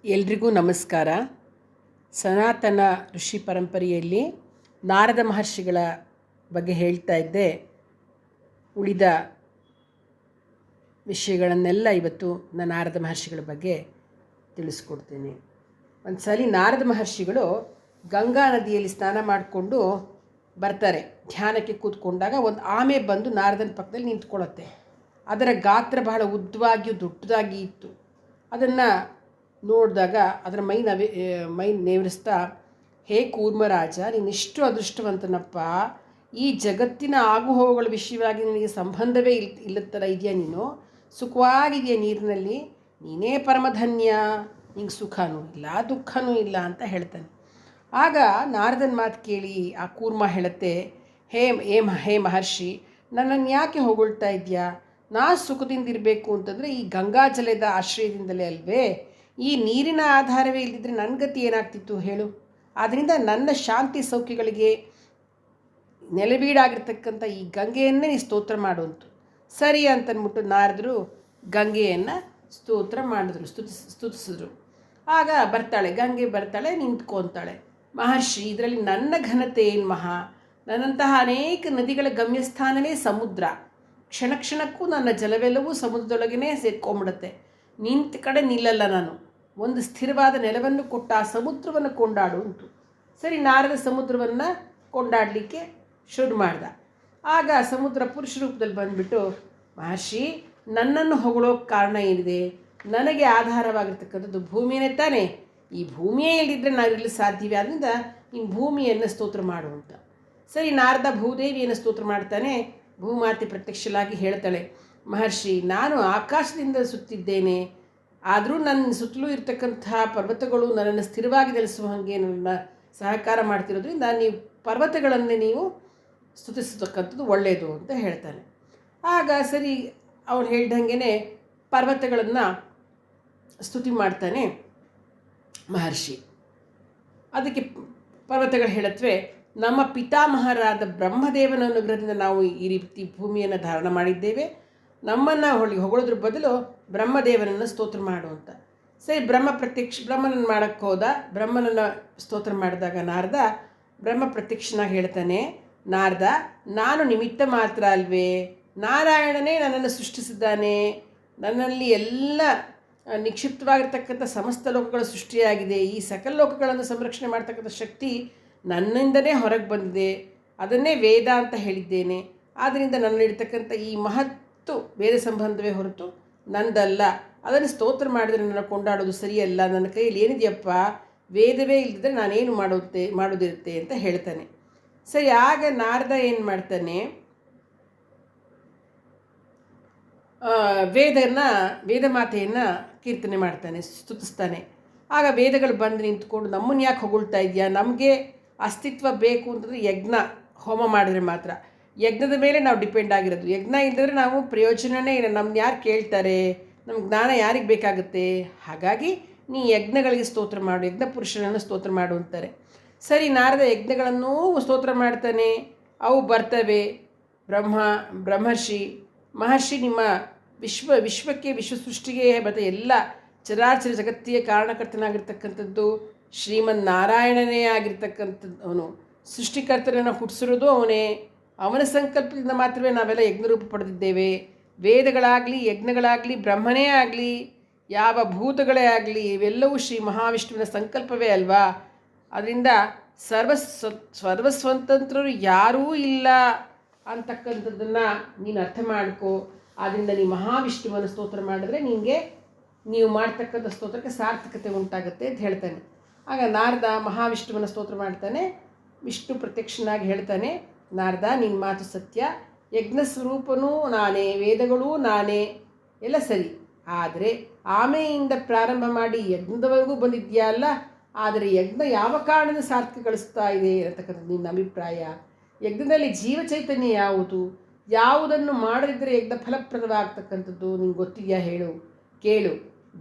ಎಲ್ರಿಗೂ ನಮಸ್ಕಾರ. ಸನಾತನ ಋಷಿ ಪರಂಪರೆಯಲ್ಲಿ ನಾರದ ಮಹರ್ಷಿಗಳ ಬಗ್ಗೆ ಹೇಳ್ತಾ ಇದ್ದೆ. ಉಳಿದ ವಿಷಯಗಳನ್ನೆಲ್ಲ ಇವತ್ತು ನಾನು ನಾರದ ಮಹರ್ಷಿಗಳ ಬಗ್ಗೆ ತಿಳಿಸ್ಕೊಡ್ತೀನಿ. ಒಂದು ಸಲ ನಾರದ ಮಹರ್ಷಿಗಳು ಗಂಗಾ ನದಿಯಲ್ಲಿ ಸ್ನಾನ ಮಾಡಿಕೊಂಡು ಬರ್ತಾರೆ. ಧ್ಯಾನಕ್ಕೆ ಕೂತ್ಕೊಂಡಾಗ ಒಂದು ಆಮೆ ಬಂದು ನಾರದನ ಪಕ್ಕದಲ್ಲಿ ನಿಂತ್ಕೊಳ್ಳುತ್ತೆ. ಅದರ ಗಾತ್ರ ಬಹಳ ಉದ್ದವಾಗಿ ದೊಡ್ಡದಾಗಿ ಇತ್ತು. ಅದನ್ನು ನೋಡಿದಾಗ ಅದರ ಮೈ ನೇವರಿಸ್ತಾ, ಹೇ ಕೂರ್ಮರಾಜ, ನೀನಿಷ್ಟು ಅದೃಷ್ಟವಂತನಪ್ಪ. ಈ ಜಗತ್ತಿನ ಆಗುಹೋಗುಗಳ ವಿಷಯವಾಗಿ ನಿನಗೆ ಸಂಬಂಧವೇ ಇಲ್ಲತ್ತರ ಇದೆಯಾ, ನೀನು ಸುಖವಾಗಿದೆಯಾ ನೀರಿನಲ್ಲಿ, ನೀನೇ ಪರಮಧನ್ಯ, ನಿಂಗೆ ಸುಖನೂ ಇಲ್ಲ ದುಃಖನೂ ಇಲ್ಲ ಅಂತ ಹೇಳ್ತಾನೆ. ಆಗ ನಾರದನ ಮಾತು ಕೇಳಿ ಆ ಕೂರ್ಮ ಹೇಳುತ್ತೆ, ಹೇ ಮಹರ್ಷಿ, ನನ್ನನ್ನು ಯಾಕೆ ಹೊಗಳ್ತಾ ಇದೆಯಾ? ನಾ ಸುಖದಿಂದಿರಬೇಕು ಅಂತಂದರೆ ಈ ಗಂಗಾಜಲದ ಆಶ್ರಯದಿಂದಲೇ ಅಲ್ವೇ? ಈ ನೀರಿನ ಆಧಾರವೇ ಇಲ್ಲದಿದ್ದರೆ ನನ್ನ ಗತಿ ಏನಾಗ್ತಿತ್ತು ಹೇಳು? ಆದ್ದರಿಂದ ನನ್ನ ಶಾಂತಿ ಸೌಖ್ಯಗಳಿಗೆ ನೆಲೆಬೀಡಾಗಿರ್ತಕ್ಕಂಥ ಈ ಗಂಗೆಯನ್ನೇ ನೀ ಸ್ತೋತ್ರ ಮಾಡುವಂತು. ಸರಿ ಅಂತನ್ಬಿಟ್ಟು ನಾರದರು ಗಂಗೆಯನ್ನು ಸ್ತೋತ್ರ ಮಾಡಿದ್ರು, ಸ್ತುತಿಸಿದ್ರು. ಆಗ ಗಂಗೆ ಬರ್ತಾಳೆ, ನಿಂತ್ಕೊತಾಳೆ. ಮಹರ್ಷಿ, ಇದರಲ್ಲಿ ನನ್ನ ಘನತೆ ಏನು ಮಹಾ? ನನ್ನಂತಹ ಅನೇಕ ನದಿಗಳ ಗಮ್ಯಸ್ಥಾನವೇ ಸಮುದ್ರ. ಕ್ಷಣ ಕ್ಷಣಕ್ಕೂ ನನ್ನ ಜಲವೆಲ್ಲವೂ ಸಮುದ್ರದೊಳಗೇ ಸೇರ್ಕೊಂಡ್ಬಿಡುತ್ತೆ. ನಿಂತ ಕಡೆ ನಿಲ್ಲಲ್ಲ ನಾನು. ಒಂದು ಸ್ಥಿರವಾದ ನೆಲವನ್ನು ಕೊಟ್ಟ ಆ ಸಮುದ್ರವನ್ನು ಕೊಂಡಾಡು ಉಂಟು. ಸರಿ, ನಾರದ ಸಮುದ್ರವನ್ನು ಕೊಂಡಾಡಲಿಕ್ಕೆ ಶುರು ಮಾಡ್ದ. ಆಗ ಸಮುದ್ರ ಪುರುಷ ರೂಪದಲ್ಲಿ ಬಂದುಬಿಟ್ಟು, ಮಹರ್ಷಿ, ನನ್ನನ್ನು ಹೊಗಳೋಕ್ಕೆ ಕಾರಣ ಏನಿದೆ? ನನಗೆ ಆಧಾರವಾಗಿರ್ತಕ್ಕಂಥದ್ದು ಭೂಮಿಯೇ ತಾನೇ. ಈ ಭೂಮಿಯೇ ಇಲ್ಲದಿದ್ದರೆ ನಾವಿರಲು ಸಾಧ್ಯವೇ? ಆದ್ದರಿಂದ ನೀನು ಭೂಮಿಯನ್ನು ಸ್ತೋತ್ರ ಮಾಡುವಂತ. ಸರಿ, ನಾರದ ಭೂದೇವಿಯನ್ನು ಸ್ತೋತ್ರ ಮಾಡ್ತಾನೆ. ಭೂಮಾತೆ ಪ್ರತ್ಯಕ್ಷಲಾಗಿ ಹೇಳ್ತಾಳೆ, ಮಹರ್ಷಿ, ನಾನು ಆಕಾಶದಿಂದ ಸುತ್ತಿದ್ದೇನೆ, ಆದರೂ ನನ್ನ ಸುತ್ತಲೂ ಇರ್ತಕ್ಕಂತಹ ಪರ್ವತಗಳು ನನ್ನನ್ನು ಸ್ಥಿರವಾಗಿ ನೆಲೆಸುವ ಹಾಗೆ ನನ್ನ ಸಹಕಾರ ಮಾಡ್ತಿರೋದ್ರಿಂದ ನೀವು ಪರ್ವತಗಳನ್ನೇ ನೀವು ಸ್ತುತಿಸತಕ್ಕಂಥದ್ದು ಒಳ್ಳೆಯದು ಅಂತ ಹೇಳ್ತಾನೆ. ಆಗ ಸರಿ, ಅವನು ಹೇಳ್ದಂಗೆ ಪರ್ವತಗಳನ್ನು ಸ್ತುತಿ ಮಾಡ್ತಾನೆ ಮಹರ್ಷಿ. ಅದಕ್ಕೆ ಪರ್ವತಗಳು ಹೇಳತ್ವೆ, ನಮ್ಮ ಪಿತಾಮಹರಾದ ಬ್ರಹ್ಮದೇವನ ಅನುಗ್ರಹದಿಂದ ನಾವು ಈ ರೀತಿ ಭೂಮಿಯನ್ನು ಧಾರಣ ಮಾಡಿದ್ದೇವೆ. ನಮ್ಮನ್ನು ಹೊಗಳೋದ್ರ ಬದಲು ಬ್ರಹ್ಮದೇವನನ್ನು ಸ್ತೋತ್ರ ಮಾಡುವಂತ. ಸರಿ, ಬ್ರಹ್ಮನನ್ನು ಮಾಡೋಕ್ಕೆ ಹೋದ. ಬ್ರಹ್ಮನನ್ನು ಸ್ತೋತ್ರ ಮಾಡಿದಾಗ ನಾರದ ಬ್ರಹ್ಮ ಪ್ರತ್ಯಕ್ಷನಾಗಿ ಹೇಳ್ತಾನೆ, ನಾರದ, ನಾನು ನಿಮಿತ್ತ ಮಾತ್ರ ಅಲ್ವೇ? ನಾರಾಯಣನೇ ನನ್ನನ್ನು ಸೃಷ್ಟಿಸಿದ್ದಾನೆ. ನನ್ನಲ್ಲಿ ಎಲ್ಲ ನಿಕ್ಷಿಪ್ತವಾಗಿರ್ತಕ್ಕಂಥ ಸಮಸ್ತ ಲೋಕಗಳ ಸೃಷ್ಟಿಯಾಗಿದೆ. ಈ ಸಕಲ ಲೋಕಗಳನ್ನು ಸಂರಕ್ಷಣೆ ಮಾಡ್ತಕ್ಕಂಥ ಶಕ್ತಿ ನನ್ನಿಂದನೇ ಹೊರಗೆ ಬಂದಿದೆ. ಅದನ್ನೇ ವೇದ ಅಂತ ಹೇಳಿದ್ದೇನೆ. ಆದ್ದರಿಂದ ನನ್ನಲ್ಲಿರ್ತಕ್ಕಂಥ ಈ ಮಹತ್ತು ವೇದ ಸಂಬಂಧವೇ ಹೊರತು ನಂದಲ್ಲ. ಅದನ್ನು ಸ್ತೋತ್ರ ಮಾಡಿದರೆ ನನ್ನ ಕೊಂಡಾಡೋದು ಸರಿಯಲ್ಲ. ನನ್ನ ಕೈಯಲ್ಲಿ ಏನಿದೆಯಪ್ಪ? ವೇದವೇ ಇಲ್ಲದಿದ್ದರೆ ನಾನೇನು ಮಾಡೋದಿರುತ್ತೆ ಅಂತ ಹೇಳ್ತಾನೆ. ಸರಿ, ಆಗ ನಾರದ ಏನು ಮಾಡ್ತಾನೆ, ವೇದಮಾತೆಯನ್ನು ಕೀರ್ತನೆ ಮಾಡ್ತಾನೆ, ಸ್ತುತಿಸ್ತಾನೆ. ಆಗ ವೇದಗಳು ಬಂದು ನಿಂತ್ಕೊಂಡು, ನಮ್ಮನ್ನು ಯಾಕೆ ಹೊಗಳ್ತಾ ಇದೆಯಾ? ನಮಗೆ ಅಸ್ತಿತ್ವ ಬೇಕು ಅಂತಂದರೆ ಯಜ್ಞ ಹೋಮ ಮಾಡಿದ್ರೆ ಮಾತ್ರ. ಯಜ್ಞದ ಮೇಲೆ ನಾವು ಡಿಪೆಂಡ್ ಆಗಿರೋದು. ಯಜ್ಞ ಇಲ್ಲದ್ರೆ ನಾವು ಪ್ರಯೋಜನವೇ ಇಲ್ಲ. ನಮ್ಮನ್ನ ಯಾರು ಕೇಳ್ತಾರೆ? ನಮ್ಮ ಜ್ಞಾನ ಯಾರಿಗೆ ಬೇಕಾಗುತ್ತೆ? ಹಾಗಾಗಿ ನೀ ಯಜ್ಞಗಳಿಗೆ ಸ್ತೋತ್ರ ಮಾಡು, ಯಜ್ಞ ಪುರುಷನನ್ನು ಸ್ತೋತ್ರ ಮಾಡು ಅಂತಾರೆ. ಸರಿ, ನಾರದ ಯಜ್ಞಗಳನ್ನೂ ಸ್ತೋತ್ರ ಮಾಡ್ತಾನೆ. ಅವು ಬರ್ತವೆ. ಮಹರ್ಷಿ, ನಿಮ್ಮ ವಿಶ್ವಕ್ಕೆ ವಿಶ್ವಸೃಷ್ಟಿಗೆ ಮತ್ತು ಎಲ್ಲ ಚರಾಚರ ಜಗತ್ತಿಗೆ ಕಾರಣಕರ್ತನಾಗಿರ್ತಕ್ಕಂಥದ್ದು ಶ್ರೀಮನ್ ನಾರಾಯಣನೇ ಆಗಿರ್ತಕ್ಕಂಥದ್ದು. ಅವನು ಸೃಷ್ಟಿಕರ್ತನನ್ನು ಹುಟ್ಟಿಸಿರೋದು ಅವನೇ. ಅವನ ಸಂಕಲ್ಪದಿಂದ ಮಾತ್ರವೇ ನಾವೆಲ್ಲ ಯಜ್ಞರೂಪ ಪಡೆದಿದ್ದೇವೆ. ವೇದಗಳಾಗಲಿ, ಯಜ್ಞಗಳಾಗಲಿ, ಬ್ರಹ್ಮನೇ ಆಗಲಿ, ಯಾವ ಭೂತಗಳೇ ಆಗಲಿ, ಇವೆಲ್ಲವೂ ಶ್ರೀ ಮಹಾವಿಷ್ಣುವಿನ ಸಂಕಲ್ಪವೇ ಅಲ್ವಾ? ಅದರಿಂದ ಸರ್ವಸ್ವಂತಂತ್ರರು ಯಾರೂ ಇಲ್ಲ ಅಂತಕ್ಕಂಥದ್ದನ್ನು ನೀನು ಅರ್ಥ ಮಾಡ್ಕೋ. ಆದ್ದರಿಂದ ನೀ ಮಹಾವಿಷ್ಣುವನ್ನು ಸ್ತೋತ್ರ ಮಾಡಿದ್ರೆ ನೀವು ಮಾಡ್ತಕ್ಕಂಥ ಸ್ತೋತ್ರಕ್ಕೆ ಸಾರ್ಥಕತೆ ಉಂಟಾಗುತ್ತೆ ಅಂತ ಹೇಳ್ತಾನೆ. ಆಗ ನಾರದ ಮಹಾವಿಷ್ಣುವನ್ನು ಸ್ತೋತ್ರ ಮಾಡ್ತಾನೆ. ವಿಷ್ಣು ಪ್ರತ್ಯಕ್ಷನಾಗಿ ಹೇಳ್ತಾನೆ, ನಾರದ, ನಿನ್ನ ಮಾತು ಸತ್ಯ. ಯಜ್ಞ ಸ್ವರೂಪನೂ ನಾನೇ, ವೇದಗಳೂ ನಾನೇ, ಎಲ್ಲ ಸರಿ. ಆದರೆ ಆಮೆಯಿಂದ ಪ್ರಾರಂಭ ಮಾಡಿ ಯಜ್ಞದವರೆಗೂ ಬಂದಿದೆಯಲ್ಲ, ಆದರೆ ಯಜ್ಞ ಯಾವ ಕಾರಣದ ಸಾರ್ಥಕಗೊಳಿಸ್ತಾ ಇದೆ ಅಂತಕ್ಕಂಥದ್ದು ನಿನ್ನ ಅಭಿಪ್ರಾಯ? ಯಜ್ಞದಲ್ಲಿ ಜೀವ ಚೈತನ್ಯ ಯಾವುದು? ಯಾವುದನ್ನು ಮಾಡದಿದ್ದರೆ ಯಜ್ಞ ಫಲಪ್ರದವಾಗ್ತಕ್ಕಂಥದ್ದು ನಿಂಗೆ ಗೊತ್ತಿದೆಯಾ? ಕೇಳು.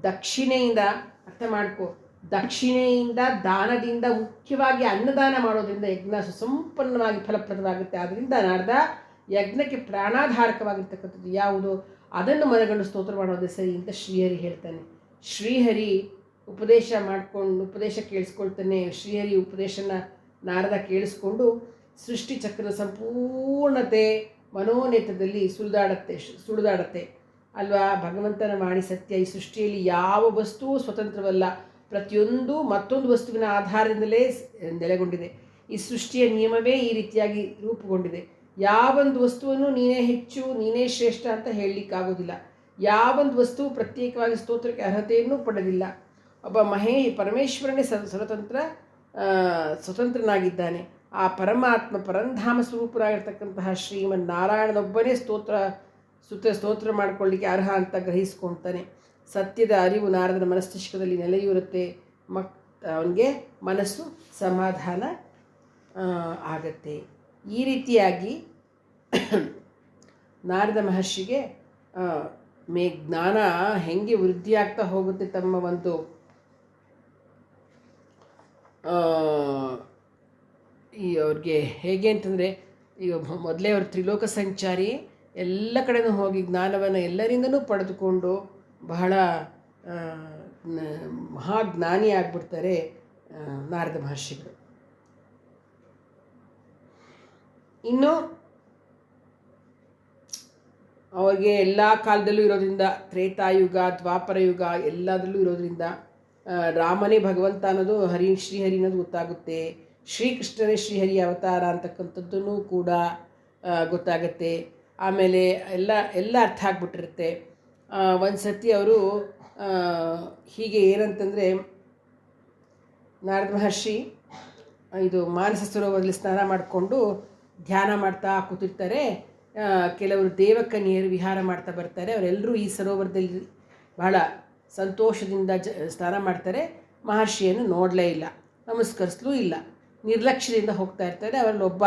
ದಕ್ಷಿಣೆಯಿಂದ ಅರ್ಥ ಮಾಡ್ಕೋ. ದಕ್ಷಿಣೆಯಿಂದ, ದಾನದಿಂದ, ಮುಖ್ಯವಾಗಿ ಅನ್ನದಾನ ಮಾಡೋದ್ರಿಂದ ಯಜ್ಞ ಸುಸಂಪನ್ನವಾಗಿ ಫಲಪ್ರದವಾಗುತ್ತೆ. ಆದ್ದರಿಂದ ನಾರದ ಯಜ್ಞಕ್ಕೆ ಪ್ರಾಣಾಧಾರಕವಾಗಿರ್ತಕ್ಕಂಥದ್ದು ಯಾವುದು? ಅದನ್ನು ಮನಗಂಡು ಸ್ತೋತ್ರ ಮಾಡೋದೇ ಸರಿ ಅಂತ ಶ್ರೀಹರಿ ಹೇಳ್ತಾನೆ. ಶ್ರೀಹರಿ ಉಪದೇಶ ಕೇಳಿಸ್ಕೊಳ್ತಾನೆ. ಶ್ರೀಹರಿ ಉಪದೇಶನ ನಾರದ ಕೇಳಿಸ್ಕೊಂಡು ಸೃಷ್ಟಿ ಚಕ್ರದ ಸಂಪೂರ್ಣತೆ ಮನೋನೇತದಲ್ಲಿ ಸುಳಿದಾಡತ್ತೆ ಅಲ್ವಾ. ಭಗವಂತನ ವಾಣಿ ಸತ್ಯ. ಈ ಸೃಷ್ಟಿಯಲ್ಲಿ ಯಾವ ವಸ್ತುವು ಸ್ವತಂತ್ರವಲ್ಲ, ಪ್ರತಿಯೊಂದು ಮತ್ತೊಂದು ವಸ್ತುವಿನ ಆಧಾರದಿಂದಲೇ ನೆಲೆಗೊಂಡಿದೆ. ಈ ಸೃಷ್ಟಿಯ ನಿಯಮವೇ ಈ ರೀತಿಯಾಗಿ ರೂಪುಗೊಂಡಿದೆ. ಯಾವೊಂದು ವಸ್ತುವನ್ನು ನೀನೇ ಹೆಚ್ಚು, ನೀನೇ ಶ್ರೇಷ್ಠ ಅಂತ ಹೇಳಲಿಕ್ಕಾಗೋದಿಲ್ಲ. ಯಾವೊಂದು ವಸ್ತುವು ಪ್ರತ್ಯೇಕವಾಗಿ ಸ್ತೋತ್ರಕ್ಕೆ ಅರ್ಹತೆಯನ್ನು ಪಡೆದಿಲ್ಲ. ಒಬ್ಬ ಪರಮೇಶ್ವರನೇ ಸ್ವತಂತ್ರನಾಗಿದ್ದಾನೆ. ಆ ಪರಮಾತ್ಮ ಪರಂಧಾಮ ಸ್ವರೂಪರಾಗಿರ್ತಕ್ಕಂತಹ ಶ್ರೀಮನ್ ನಾರಾಯಣನೊಬ್ಬನೇ ಸ್ತೋತ್ರ ಮಾಡಿಕೊಳ್ಳಿಕ್ಕೆ ಅರ್ಹ ಅಂತ ಗ್ರಹಿಸ್ಕೊಳ್ತಾನೆ. ಸತ್ಯದ ಅರಿವು ನಾರದನ ಮನಸ್ತಿಷ್ಕದಲ್ಲಿ ನೆಲೆಯೂರುತ್ತೆ. ಅವನಿಗೆ ಮನಸ್ಸು ಸಮಾಧಾನ ಆಗತ್ತೆ. ಈ ರೀತಿಯಾಗಿ ನಾರದ ಮಹರ್ಷಿಗೆ ಜ್ಞಾನ ಹೆಂಗೆ ವೃದ್ಧಿಯಾಗ್ತಾ ಹೋಗುತ್ತೆ ತಮ್ಮ ಒಂದು ಅವ್ರಿಗೆ ಹೇಗೆ ಅಂತಂದರೆ, ಈಗ ಮೊದಲೇ ಅವರು ತ್ರಿಲೋಕ ಸಂಚಾರಿ, ಎಲ್ಲ ಕಡೆನೂ ಹೋಗಿ ಜ್ಞಾನವನ್ನು ಎಲ್ಲರಿಂದನೂ ಪಡೆದುಕೊಂಡು ಬಹಳ ಮಹಾಜ್ಞಾನಿ ಆಗಿಬಿಡ್ತಾರೆ ನಾರದ ಮಹರ್ಷಿಗಳು. ಇನ್ನು ಅವ್ರಿಗೆ ಎಲ್ಲ ಕಾಲದಲ್ಲೂ ಇರೋದ್ರಿಂದ, ತ್ರೇತಾಯುಗ ದ್ವಾಪರ ಯುಗ ಎಲ್ಲದರಲ್ಲೂ ಇರೋದ್ರಿಂದ ರಾಮನೇ ಭಗವಂತ ಅನ್ನೋದು ಶ್ರೀಹರಿ ಅನ್ನೋದು ಗೊತ್ತಾಗುತ್ತೆ. ಶ್ರೀಕೃಷ್ಣನೇ ಶ್ರೀಹರಿ ಅವತಾರ ಅಂತಕ್ಕಂಥದ್ದೂ ಕೂಡ ಗೊತ್ತಾಗುತ್ತೆ. ಆಮೇಲೆ ಎಲ್ಲ ಅರ್ಥ ಆಗ್ಬಿಟ್ಟಿರುತ್ತೆ. ಒಂದು ಸತಿ ಅವರು ಹೀಗೆ ಏನಂತಂದರೆ, ನಾರದ ಮಹರ್ಷಿ ಇದು ಮಾನಸ ಸರೋವರದಲ್ಲಿ ಸ್ನಾನ ಮಾಡಿಕೊಂಡು ಧ್ಯಾನ ಮಾಡ್ತಾ ಕೂತಿರ್ತಾರೆ. ಕೆಲವರು ದೇವಕನ್ಯರು ವಿಹಾರ ಮಾಡ್ತಾ ಬರ್ತಾರೆ. ಅವರೆಲ್ಲರೂ ಈ ಸರೋವರದಲ್ಲಿ ಬಹಳ ಸಂತೋಷದಿಂದ ಸ್ನಾನ ಮಾಡ್ತಾರೆ. ಮಹರ್ಷಿಯನ್ನು ನೋಡಲೇ ಇಲ್ಲ, ನಮಸ್ಕರಿಸಲೂ ಇಲ್ಲ, ನಿರ್ಲಕ್ಷ್ಯದಿಂದ ಹೋಗ್ತಾ ಇರ್ತಾರೆ. ಅವರಲ್ಲಿ ಒಬ್ಬ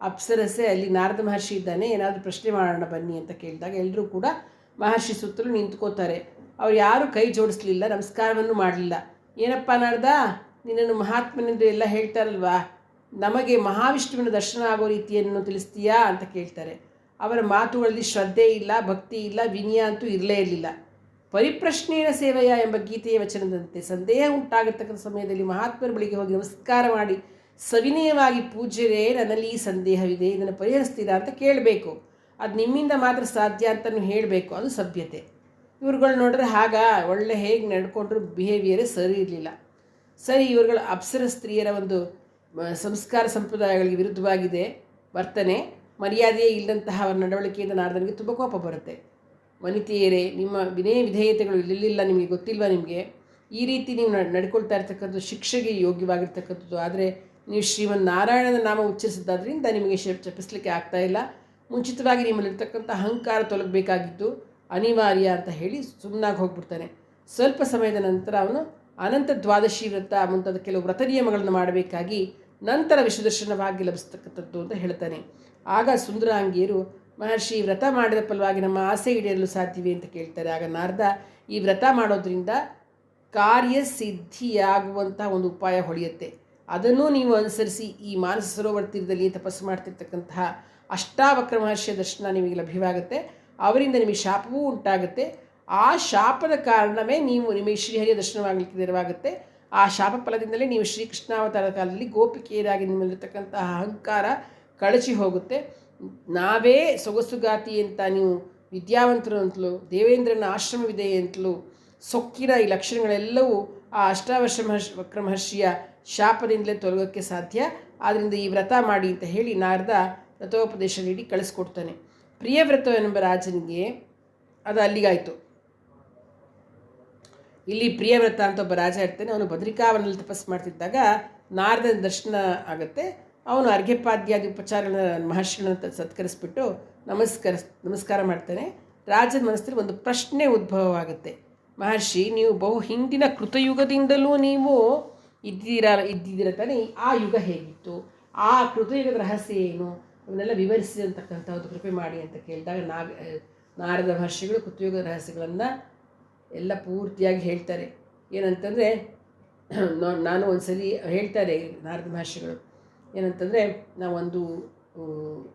ಅಪ್ಸರಸೆ ಅಲ್ಲಿ ನಾರದ ಮಹರ್ಷಿ ಇದ್ದಾನೆ, ಏನಾದರೂ ಪ್ರಶ್ನೆ ಮಾಡೋಣ ಬನ್ನಿ ಅಂತ ಕೇಳಿದಾಗ ಎಲ್ಲರೂ ಕೂಡ ಮಹರ್ಷಿ ಸುತ್ತಲೂ ನಿಂತ್ಕೋತಾರೆ. ಅವ್ರು ಯಾರೂ ಕೈ ಜೋಡಿಸ್ಲಿಲ್ಲ, ನಮಸ್ಕಾರವನ್ನು ಮಾಡಲಿಲ್ಲ. ಏನಪ್ಪ ನಾರದ, ನಿನ್ನನ್ನು ಮಹಾತ್ಮನೆಂದು ಎಲ್ಲ ಹೇಳ್ತಾರಲ್ವಾ, ನಮಗೆ ಮಹಾವಿಷ್ಣುವಿನ ದರ್ಶನ ಆಗೋ ರೀತಿಯನ್ನು ತಿಳಿಸ್ತೀಯಾ ಅಂತ ಕೇಳ್ತಾರೆ. ಅವರ ಮಾತುಗಳಲ್ಲಿ ಶ್ರದ್ಧೆ ಇಲ್ಲ, ಭಕ್ತಿ ಇಲ್ಲ, ವಿನಯ ಅಂತೂ ಇರಲೇ ಇರಲಿಲ್ಲ. ಪರಿಪ್ರಶ್ನೆಯ ಸೇವೆಯ ಎಂಬ ಗೀತೆಯ ವಚನದಂತೆ ಸಂದೇಹ ಉಂಟಾಗತಕ್ಕಂಥ ಸಮಯದಲ್ಲಿ ಮಹಾತ್ಮರ ಬಳಿಗೆ ಹೋಗಿ ನಮಸ್ಕಾರ ಮಾಡಿ ಸವಿನಯವಾಗಿ, ಪೂಜ್ಯರೇ, ನನ್ನಲ್ಲಿ ಈ ಸಂದೇಹವಿದೆ, ಇದನ್ನು ಪರಿಹರಿಸ್ತೀರಾ ಅಂತ ಕೇಳಬೇಕು. ಅದು ನಿಮ್ಮಿಂದ ಮಾತ್ರ ಸಾಧ್ಯ ಅಂತಲೂ ಹೇಳಬೇಕು. ಅದು ಸಭ್ಯತೆ. ಇವ್ರುಗಳು ನೋಡಿದ್ರೆ ಒಳ್ಳೆ ಹೇಗೆ ನಡ್ಕೊಂಡ್ರು ಬಿಹೇವಿಯರೇ ಸರಿ ಇರಲಿಲ್ಲ. ಸರಿ, ಇವ್ರುಗಳ ಅಪ್ಸರ ಸ್ತ್ರೀಯರ ಒಂದು ಸಂಸ್ಕಾರ ಸಂಪ್ರದಾಯಗಳಿಗೆ ವಿರುದ್ಧವಾಗಿದೆ ವರ್ತನೆ, ಮರ್ಯಾದೆಯೇ ಇಲ್ಲದಂತಹ ಅವರ ನಡವಳಿಕೆಯಿಂದ ನಾರದನಿಗೆ ತುಂಬ ಕೋಪ ಬರುತ್ತೆ. ವನಿತೆಯರೇ, ನಿಮ್ಮ ವಿನಯ ವಿಧೇಯತೆಗಳು ಇಲ್ಲಿಲ್ಲ, ನಿಮಗೆ ಗೊತ್ತಿಲ್ವಾ? ನಿಮಗೆ ಈ ರೀತಿ ನೀವು ನಡ್ಕೊಳ್ತಾ ಇರ್ತಕ್ಕಂಥದ್ದು ಶಿಕ್ಷೆಗೆ ಯೋಗ್ಯವಾಗಿರ್ತಕ್ಕಂಥದ್ದು. ಆದರೆ ನೀವು ಶ್ರೀಮನ್ ನಾರಾಯಣನ ನಾಮ ಉಚ್ಚರಿಸಿದ್ದಾದ್ರಿಂದ ನಿಮಗೆ ಜಪಿಸಲಿಕ್ಕೆ ಆಗ್ತಾಯಿಲ್ಲ. ಮುಂಚಿತವಾಗಿ ನಿಮ್ಮಲ್ಲಿರ್ತಕ್ಕಂಥ ಅಹಂಕಾರ ತೊಲಗಬೇಕಾಗಿದ್ದು ಅನಿವಾರ್ಯ ಅಂತ ಹೇಳಿ ಸುಮ್ಮನಾಗಿ ಹೋಗ್ಬಿಡ್ತಾನೆ. ಸ್ವಲ್ಪ ಸಮಯದ ನಂತರ ಅವನು ಅನಂತ ದ್ವಾದಶಿ ವ್ರತ ಮುಂತಾದ ಕೆಲವು ವ್ರತ ನಿಯಮಗಳನ್ನು ಮಾಡಬೇಕಾಗಿ ನಂತರ ವಿಶ್ವದರ್ಶನ ಭಾಗ್ಯ ಲಭಿಸ್ತಕ್ಕಂಥದ್ದು ಅಂತ ಹೇಳ್ತಾನೆ. ಆಗ ಸುಂದರಾಂಗಿಯರು, ಮಹರ್ಷಿ, ವ್ರತ ಮಾಡಿದ ಫಲವಾಗಿ ನಮ್ಮ ಆಸೆ ಈಡೇರಲು ಸಾಧ್ಯವೇ ಅಂತ ಕೇಳ್ತಾರೆ. ಆಗ ನಾರದ, ಈ ವ್ರತ ಮಾಡೋದ್ರಿಂದ ಕಾರ್ಯಸಿದ್ಧಿಯಾಗುವಂಥ ಒಂದು ಉಪಾಯ ಹೊಳೆಯುತ್ತೆ, ಅದನ್ನು ನೀವು ಅನುಸರಿಸಿ ಈ ಮಾನಸ ಸರೋವರ ತೀರದಲ್ಲಿ ತಪಸ್ಸು ಮಾಡ್ತಿರ್ತಕ್ಕಂತಹ ಅಷ್ಟಾವಕ್ರ ಮಹರ್ಷಿಯ ದರ್ಶನ ನಿಮಗೆ ಲಭ್ಯವಾಗುತ್ತೆ. ಅವರಿಂದ ನಿಮಗೆ ಶಾಪವೂ ಉಂಟಾಗುತ್ತೆ. ಆ ಶಾಪದ ಕಾರಣವೇ ನಿಮಗೆ ಶ್ರೀಹರಿಯ ದರ್ಶನವಾಗಲಿಕ್ಕೆ ನೆರವಾಗುತ್ತೆ. ಆ ಶಾಪ ಫಲದಿಂದಲೇ ನೀವು ಶ್ರೀಕೃಷ್ಣಾವತಾರ ಕಾಲದಲ್ಲಿ ಗೋಪಿಕೆಯರಾಗಿ ನಿಮ್ಮಲ್ಲಿರ್ತಕ್ಕಂತಹ ಅಹಂಕಾರ ಕಳಚಿ ಹೋಗುತ್ತೆ. ನಾವೇ ಸೊಗಸುಗಾತಿ ಅಂತ, ನೀವು ವಿದ್ಯಾವಂತರು ಅಂತಲೂ, ದೇವೇಂದ್ರನ ಆಶ್ರಮವಿದೆ ಅಂತಲೂ ಸೊಕ್ಕಿರ ಈ ಲಕ್ಷಣಗಳೆಲ್ಲವೂ ಆ ವಕ್ರ ಮಹರ್ಷಿಯ ಶಾಪದಿಂದಲೇ ತೊಲಗೋಕ್ಕೆ ಸಾಧ್ಯ. ಆದ್ದರಿಂದ ಈ ವ್ರತ ಮಾಡಿ ಅಂತ ಹೇಳಿ ನಾರದ ವ್ರತೋಪದೇಶ ನೀಡಿ ಕಳಿಸ್ಕೊಡ್ತಾನೆ. ಪ್ರಿಯವ್ರತವೆಂಬ ರಾಜನಿಗೆ ಅದು ಅಲ್ಲಿಗಾಯಿತು. ಇಲ್ಲಿ ಪ್ರಿಯವ್ರತ ಅಂತ ಒಬ್ಬ ರಾಜ ಇರ್ತಾನೆ. ಅವನು ಬದ್ರಿಕಾವನಲ್ಲಿ ತಪಸ್ಸು ಮಾಡ್ತಿದ್ದಾಗ ನಾರದನ ದರ್ಶನ ಆಗುತ್ತೆ. ಅವನು ಅರ್ಘ್ಯಪಾದ್ಯಾದಿ ಉಪಚಾರಗಳನ್ನ ಮಹರ್ಷಿಗಳನ್ನ ಸತ್ಕರಿಸ್ಬಿಟ್ಟು ನಮಸ್ಕಾರ ಮಾಡ್ತಾನೆ. ರಾಜನ ಮನಸ್ಸಲ್ಲಿ ಒಂದು ಪ್ರಶ್ನೆ ಉದ್ಭವವಾಗುತ್ತೆ. ಮಹರ್ಷಿ, ನೀವು ಬಹು ಹಿಂದಿನ ಕೃತಯುಗದಿಂದಲೂ ನೀವು ಇದ್ದಿದ್ದೀರ ತಾನೇ, ಆ ಯುಗ ಹೇಗಿತ್ತು, ಆ ಕೃತಯುಗದ ರಹಸ್ಯ ಏನು, ಅವನ್ನೆಲ್ಲ ವಿವರಿಸಿ ಅಂತಕ್ಕಂಥ ಒಂದು ಕೃಪೆ ಮಾಡಿ ಅಂತ ಕೇಳಿದಾಗ ನಾರದ ಮಹರ್ಷಿಗಳು ಕೃತಯುಗದ ರಹಸ್ಯಗಳನ್ನು ಎಲ್ಲ ಪೂರ್ತಿಯಾಗಿ ಹೇಳ್ತಾರೆ. ಏನಂತಂದರೆ, ನಾನು ಒಂದು ಸಲ ಹೇಳ್ತಾರೆ ನಾರದ ಮಹರ್ಷಿಗಳು, ಏನಂತಂದರೆ, ನಾವೊಂದು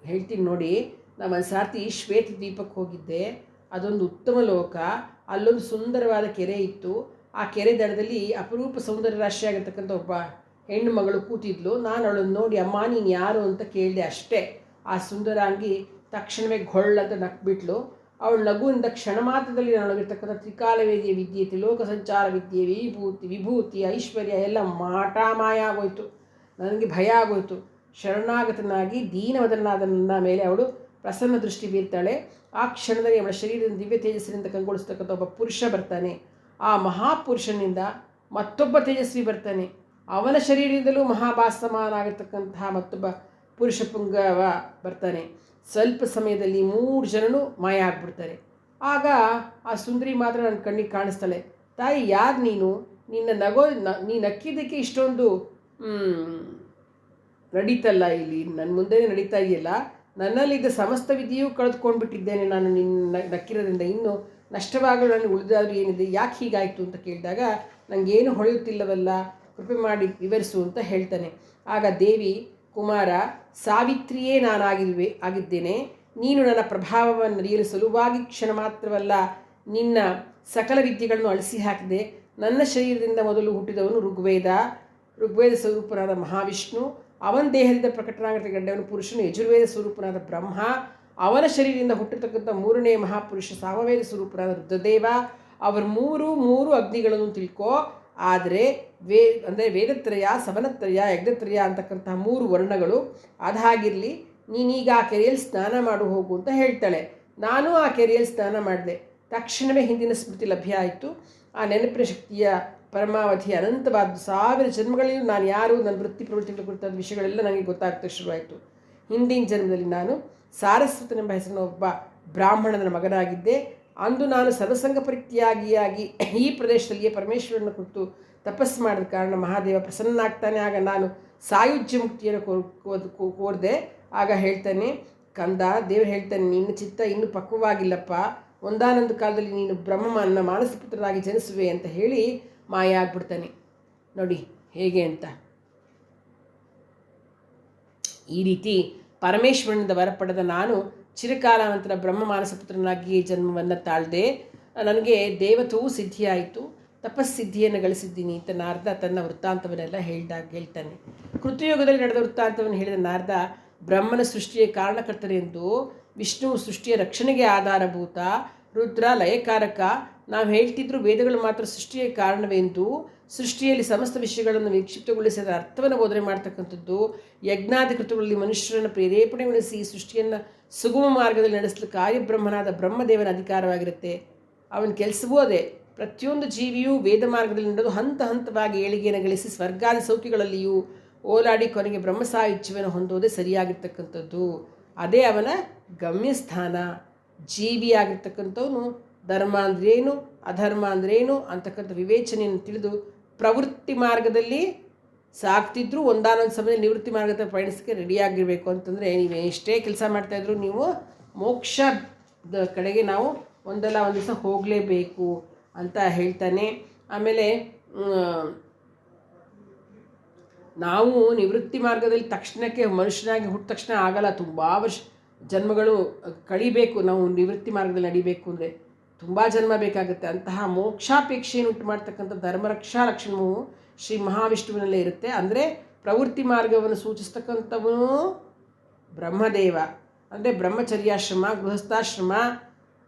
ಹೇಳ್ತೀನಿ ನೋಡಿ, ನಾವು ಒಂದು ಸಾರ್ತಿ ಶ್ವೇತ ದ್ವೀಪಕ್ಕೆ ಹೋಗಿದ್ದೆ. ಅದೊಂದು ಉತ್ತಮ ಲೋಕ. ಅಲ್ಲೊಂದು ಸುಂದರವಾದ ಕೆರೆ ಇತ್ತು. ಆ ಕೆರೆ ದಡದಲ್ಲಿ ಅಪರೂಪ ಸೌಂದರ್ಯ ರಾಶಿಯಾಗಿರ್ತಕ್ಕಂಥ ಒಬ್ಬ ಹೆಣ್ಣು ಮಗಳು ಕೂತಿದ್ಲು. ನಾನು ಅವಳನ್ನು ನೋಡಿ, ಅಮ್ಮ ನೀನು ಯಾರು ಅಂತ ಕೇಳಿದೆ ಅಷ್ಟೇ. ಆ ಸುಂದರಾಂಗಿ ತಕ್ಷಣವೇ ಗೊಳ್ಳಂತ ನಕ್ಬಿಟ್ಲು. ಅವಳು ನಗುವಿಂದ ಕ್ಷಣ ಮಾತ್ರದಲ್ಲಿ ನನಗಿರ್ತಕ್ಕಂಥ ತ್ರಿಕಾಲವೇದಿಯ ವಿದ್ಯೆ, ತ್ರಿಲೋಕ ಸಂಚಾರ ವಿದ್ಯೆ, ವಿಭೂತಿ ಐಶ್ವರ್ಯ ಎಲ್ಲ ಮಾಯ ಆಗೋಯ್ತು. ನನಗೆ ಭಯ ಆಗೋಯ್ತು. ಶರಣಾಗತನಾಗಿ ದೀನವದನಾದ ನನ್ನ ಮೇಲೆ ಅವಳು ಪ್ರಸನ್ನ ದೃಷ್ಟಿ ಬೀರ್ತಾಳೆ. ಆ ಕ್ಷಣದಲ್ಲಿ ಅವಳ ಶರೀರದ ದಿವ್ಯ ತೇಜಸ್ಸಿನಿಂದ ಕಂಗೊಳಿಸ್ತಕ್ಕಂಥ ಒಬ್ಬ ಪುರುಷ ಬರ್ತಾನೆ. ಆ ಮಹಾಪುರುಷನಿಂದ ಮತ್ತೊಬ್ಬ ತೇಜಸ್ವಿ ಬರ್ತಾನೆ. ಅವನ ಶರೀರದಿಂದಲೂ ಮಹಾಭಾಸಮಾನಾಗಿರ್ತಕ್ಕಂತಹ ಮತ್ತೊಬ್ಬ ಪುರುಷ ಪುಂಗವ ಬರ್ತಾನೆ. ಸ್ವಲ್ಪ ಸಮಯದಲ್ಲಿ 3 ಜನನು ಮಾಯ ಆಗ್ಬಿಡ್ತಾರೆ. ಆಗ ಆ ಸುಂದರಿ ಮಾತ್ರ ನನ್ನ ಕಣ್ಣಿಗೆ ಕಾಣಿಸ್ತಾಳೆ. ತಾಯಿ, ಯಾರು ನೀನು? ನೀ ನಕ್ಕಿದ್ದಕ್ಕೆ ಇಷ್ಟೊಂದು ನಡೀತಲ್ಲ, ಇಲ್ಲಿ ನನ್ನ ಮುಂದೆನೇ ನಡೀತಾ ಇದೆಯಲ್ಲ. ನನ್ನಲ್ಲಿದ್ದ ಸಮಸ್ತ ವಿಧಿಯೂ ಕಳೆದುಕೊಂಡ್ಬಿಟ್ಟಿದ್ದೇನೆ ನಾನು ನಿನ್ನ ನಕ್ಕಿರೋದ್ರಿಂದ. ಇನ್ನು ನಷ್ಟವಾಗಲು ನನಗೆ ಉಳಿದಾದರೂ ಏನಿದೆ, ಯಾಕೆ ಹೀಗಾಯಿತು ಅಂತ ಕೇಳಿದಾಗ, ನನಗೇನು ಹೊಳೆಯುತ್ತಿಲ್ಲವಲ್ಲ, ಕೃಪೆ ಮಾಡಿ ವಿವರಿಸು ಅಂತ ಹೇಳ್ತಾನೆ. ಆಗ ದೇವಿ, ಕುಮಾರ, ಸಾವಿತ್ರಿಯೇ ಆಗಿದ್ದೇನೆ. ನೀನು ನನ್ನ ಪ್ರಭಾವವನ್ನು ಅರಿಯಲು ಸಲುವಾಗಿ ಕ್ಷಣ ಮಾತ್ರವಲ್ಲ ನಿನ್ನ ಸಕಲ ವಿದ್ಯೆಗಳನ್ನು ಅಳಿಸಿ ಹಾಕಿದೆ. ನನ್ನ ಶರೀರದಿಂದ ಮೊದಲು ಹುಟ್ಟಿದವನು ಋಗ್ವೇದ ಸ್ವರೂಪನಾದ ಮಹಾವಿಷ್ಣು. ಅವನ ದೇಹದಿಂದ ಪ್ರಕಟನಾಗಿದ್ದ ಗಂಡವನು ಪುರುಷನು ಯಜುರ್ವೇದ ಸ್ವರೂಪನಾದ ಬ್ರಹ್ಮ. ಅವನ ಶರೀರದಿಂದ ಹುಟ್ಟಿರ್ತಕ್ಕಂಥ 3ನೇ ಮಹಾಪುರುಷ ಸಾಮವೇದ ಸ್ವರೂಪನಾದ ರುದ್ರದೇವ. ಅವರು ಮೂರು ಅಗ್ನಿಗಳನ್ನು ತಿಳ್ಕೊ. ಆದರೆ ವೇದತ್ರಯ, ಸವನತ್ರಯ, ಯಜ್ಞತ್ರಯ ಅಂತಕ್ಕಂಥ 3 ವರ್ಣಗಳು. ಅದಾಗಿರಲಿ, ನೀನೀಗ ಆ ಕೆರೆಯಲ್ಲಿ ಸ್ನಾನ ಮಾಡು ಹೋಗು ಅಂತ ಹೇಳ್ತಾಳೆ. ನಾನು ಆ ಕೆರೆಯಲ್ಲಿ ಸ್ನಾನ ಮಾಡಿದೆ. ತಕ್ಷಣವೇ ಹಿಂದಿನ ಸ್ಮೃತಿ ಲಭ್ಯ ಆಯಿತು. ಆ ನೆನಪಿನ ಶಕ್ತಿಯ ಪರಮಾವಧಿ ಅನಂತವಾದ 1000 ಜನ್ಮಗಳಲ್ಲಿ ನಾನು ಯಾರು, ನನ್ನ ವೃತ್ತಿ ಪ್ರವೃತ್ತಿಗಳ ಕುರಿತಾದ ವಿಷಯಗಳೆಲ್ಲ ನನಗೆ ಗೊತ್ತಾಗ್ತಾ ಶುರುವಾಯಿತು. ಹಿಂದಿನ ಜನ್ಮದಲ್ಲಿ ನಾನು ಸಾರಸ್ವತನೆಂಬ ಹೆಸರಿನ ಒಬ್ಬ ಬ್ರಾಹ್ಮಣನ ಮಗನಾಗಿದ್ದೆ. ಅಂದು ನಾನು ಸರ್ವಸಂಗ ಪರಿತ್ಯಾಗಿಯಾಗಿ ಈ ಪ್ರದೇಶದಲ್ಲಿಯೇ ಪರಮೇಶ್ವರನ ಕುರಿತು ತಪಸ್ಸು ಮಾಡಿದ ಕಾರಣ ಮಹಾದೇವ ಪ್ರಸನ್ನಾಗ್ತಾನೆ. ಆಗ ನಾನು ಸಾಯುಜ್ಯ ಮುಕ್ತಿಯನ್ನು ಕೋರಿದೆ. ಆಗ ಹೇಳ್ತಾನೆ, ಕಂದ, ದೇವರು ಹೇಳ್ತಾನೆ, ನಿನ್ನ ಚಿತ್ತ ಇನ್ನೂ ಪಕ್ವವಾಗಿಲ್ಲಪ್ಪ. ಒಂದಾನೊಂದು ಕಾಲದಲ್ಲಿ ನೀನು ಬ್ರಹ್ಮನ ಮಾನಸಪುತ್ರನಾಗಿ ಜನಿಸುವೆ ಅಂತ ಹೇಳಿ ಮಾಯ ಆಗ್ಬಿಡ್ತಾನೆ. ನೋಡಿ ಹೇಗೆ ಅಂತ. ಈ ರೀತಿ ಪರಮೇಶ್ವರನಿಂದ ವರ ಪಡೆದ ನಾನು ಚಿರಕಾಲ ನಂತರ ಬ್ರಹ್ಮ ಮಾನಸಪುತ್ರನಾಗಿ ಜನ್ಮವನ್ನು ತಾಳ್ದೆ. ನನಗೆ ದೇವತ್ವವು ಸಿದ್ಧಿಯಾಯಿತು, ತಪಸ್ಸಿದ್ಧಿಯನ್ನು ಗಳಿಸಿದ್ದೀನಿ ಅಂತ ನಾರದ ತನ್ನ ವೃತ್ತಾಂತವನ್ನೆಲ್ಲ ಹೇಳ್ತಾನೆ. ಕೃತಯುಗದಲ್ಲಿ ನಡೆದ ವೃತ್ತಾಂತವನ್ನು ಹೇಳಿದ ನಾರದ, ಬ್ರಹ್ಮನ ಸೃಷ್ಟಿಯ ಕಾರಣಕರ್ತನೆಂದು, ವಿಷ್ಣು ಸೃಷ್ಟಿಯ ರಕ್ಷಣೆಗೆ ಆಧಾರಭೂತ, ರುದ್ರ ಲಯಕಾರಕ, ನಾವು ಹೇಳ್ತಿದ್ರು ವೇದಗಳು ಮಾತ್ರ ಸೃಷ್ಟಿಯ ಕಾರಣವೆಂದು, ಸೃಷ್ಟಿಯಲ್ಲಿ ಸಮಸ್ತ ವಿಷಯಗಳನ್ನು ವಿಕ್ಷಿಪ್ತಗೊಳಿಸಿದ ಅರ್ಥವನ್ನು ಬೋಧನೆ ಮಾಡ್ತಕ್ಕಂಥದ್ದು, ಯಜ್ಞಾಧಿಕೃತಗಳಲ್ಲಿ ಮನುಷ್ಯರನ್ನು ಪ್ರೇರೇಪಣೆಗೊಳಿಸಿ ಈ ಸೃಷ್ಟಿಯನ್ನು ಸುಗಮ ಮಾರ್ಗದಲ್ಲಿ ನಡೆಸಲು ಕಾರ್ಯಬ್ರಹ್ಮನಾದ ಬ್ರಹ್ಮದೇವನ ಅಧಿಕಾರವಾಗಿರುತ್ತೆ. ಅವನ ಕೆಲಸವೂ ಅದೇ. ಪ್ರತಿಯೊಂದು ಜೀವಿಯೂ ವೇದ ಮಾರ್ಗದಲ್ಲಿ ನಡೆದು ಹಂತ ಹಂತವಾಗಿ ಏಳಿಗೆಯನ್ನು ಗಳಿಸಿ ಸ್ವರ್ಗಾದಿ ಸೌಖ್ಯಗಳಲ್ಲಿಯೂ ಓಲಾಡಿ ಕೊನೆಗೆ ಬ್ರಹ್ಮ ಸಾಯುಜ್ಯವನ್ನು ಹೊಂದೋದೇ ಸರಿಯಾಗಿರ್ತಕ್ಕಂಥದ್ದು. ಅದೇ ಅವನ ಗಮ್ಯಸ್ಥಾನ. ಜೀವಿಯಾಗಿರ್ತಕ್ಕಂಥವನು ಧರ್ಮ ಅಂದ್ರೇನು, ಅಧರ್ಮ ಅಂದ್ರೇನು ಅಂತಕ್ಕಂಥ ವಿವೇಚನೆಯನ್ನು ತಿಳಿದು ಪ್ರವೃತ್ತಿ ಮಾರ್ಗದಲ್ಲಿ ಸಾಕ್ತಿದ್ರು ಒಂದಾನೊಂದು ಸಮಯದಲ್ಲಿ ನಿವೃತ್ತಿ ಮಾರ್ಗದ ಪಯಣಿಸೋಕ್ಕೆ ರೆಡಿಯಾಗಿರಬೇಕು. ಅಂತಂದರೆ ನೀವು ಎಷ್ಟೇ ಕೆಲಸ ಮಾಡ್ತಾಯಿದ್ರು ನೀವು ಮೋಕ್ಷದ ಕಡೆಗೆ ನಾವು ಒಂದಲ್ಲ ಒಂದು ದಿವಸ ಹೋಗಲೇಬೇಕು ಅಂತ ಹೇಳ್ತಾನೆ. ಆಮೇಲೆ ನಾವು ನಿವೃತ್ತಿ ಮಾರ್ಗದಲ್ಲಿ ತಕ್ಷಣಕ್ಕೆ ಮನುಷ್ಯನಾಗಿ ಹುಟ್ಟಿದ ತಕ್ಷಣ ಆಗಲ್ಲ. ತುಂಬ ವರ್ಷ ಜನ್ಮಗಳು ಕಳಿಬೇಕು. ನಾವು ನಿವೃತ್ತಿ ಮಾರ್ಗದಲ್ಲಿ ನಡಿಬೇಕು ಅಂದರೆ ತುಂಬ ಜನ್ಮ ಬೇಕಾಗುತ್ತೆ. ಅಂತಹ ಮೋಕ್ಷಾಪೇಕ್ಷೆಯನ್ನು ಉಂಟು ಮಾಡ್ತಕ್ಕಂಥ ಧರ್ಮರಕ್ಷಾ ಲಕ್ಷಣವು ಶ್ರೀ ಮಹಾವಿಷ್ಣುವಿನಲ್ಲೇ ಇರುತ್ತೆ. ಅಂದರೆ ಪ್ರವೃತ್ತಿ ಮಾರ್ಗವನ್ನು ಸೂಚಿಸ್ತಕ್ಕಂಥವನು ಬ್ರಹ್ಮದೇವ. ಅಂದರೆ ಬ್ರಹ್ಮಚರ್ಯಾಶ್ರಮ, ಗೃಹಸ್ಥಾಶ್ರಮ,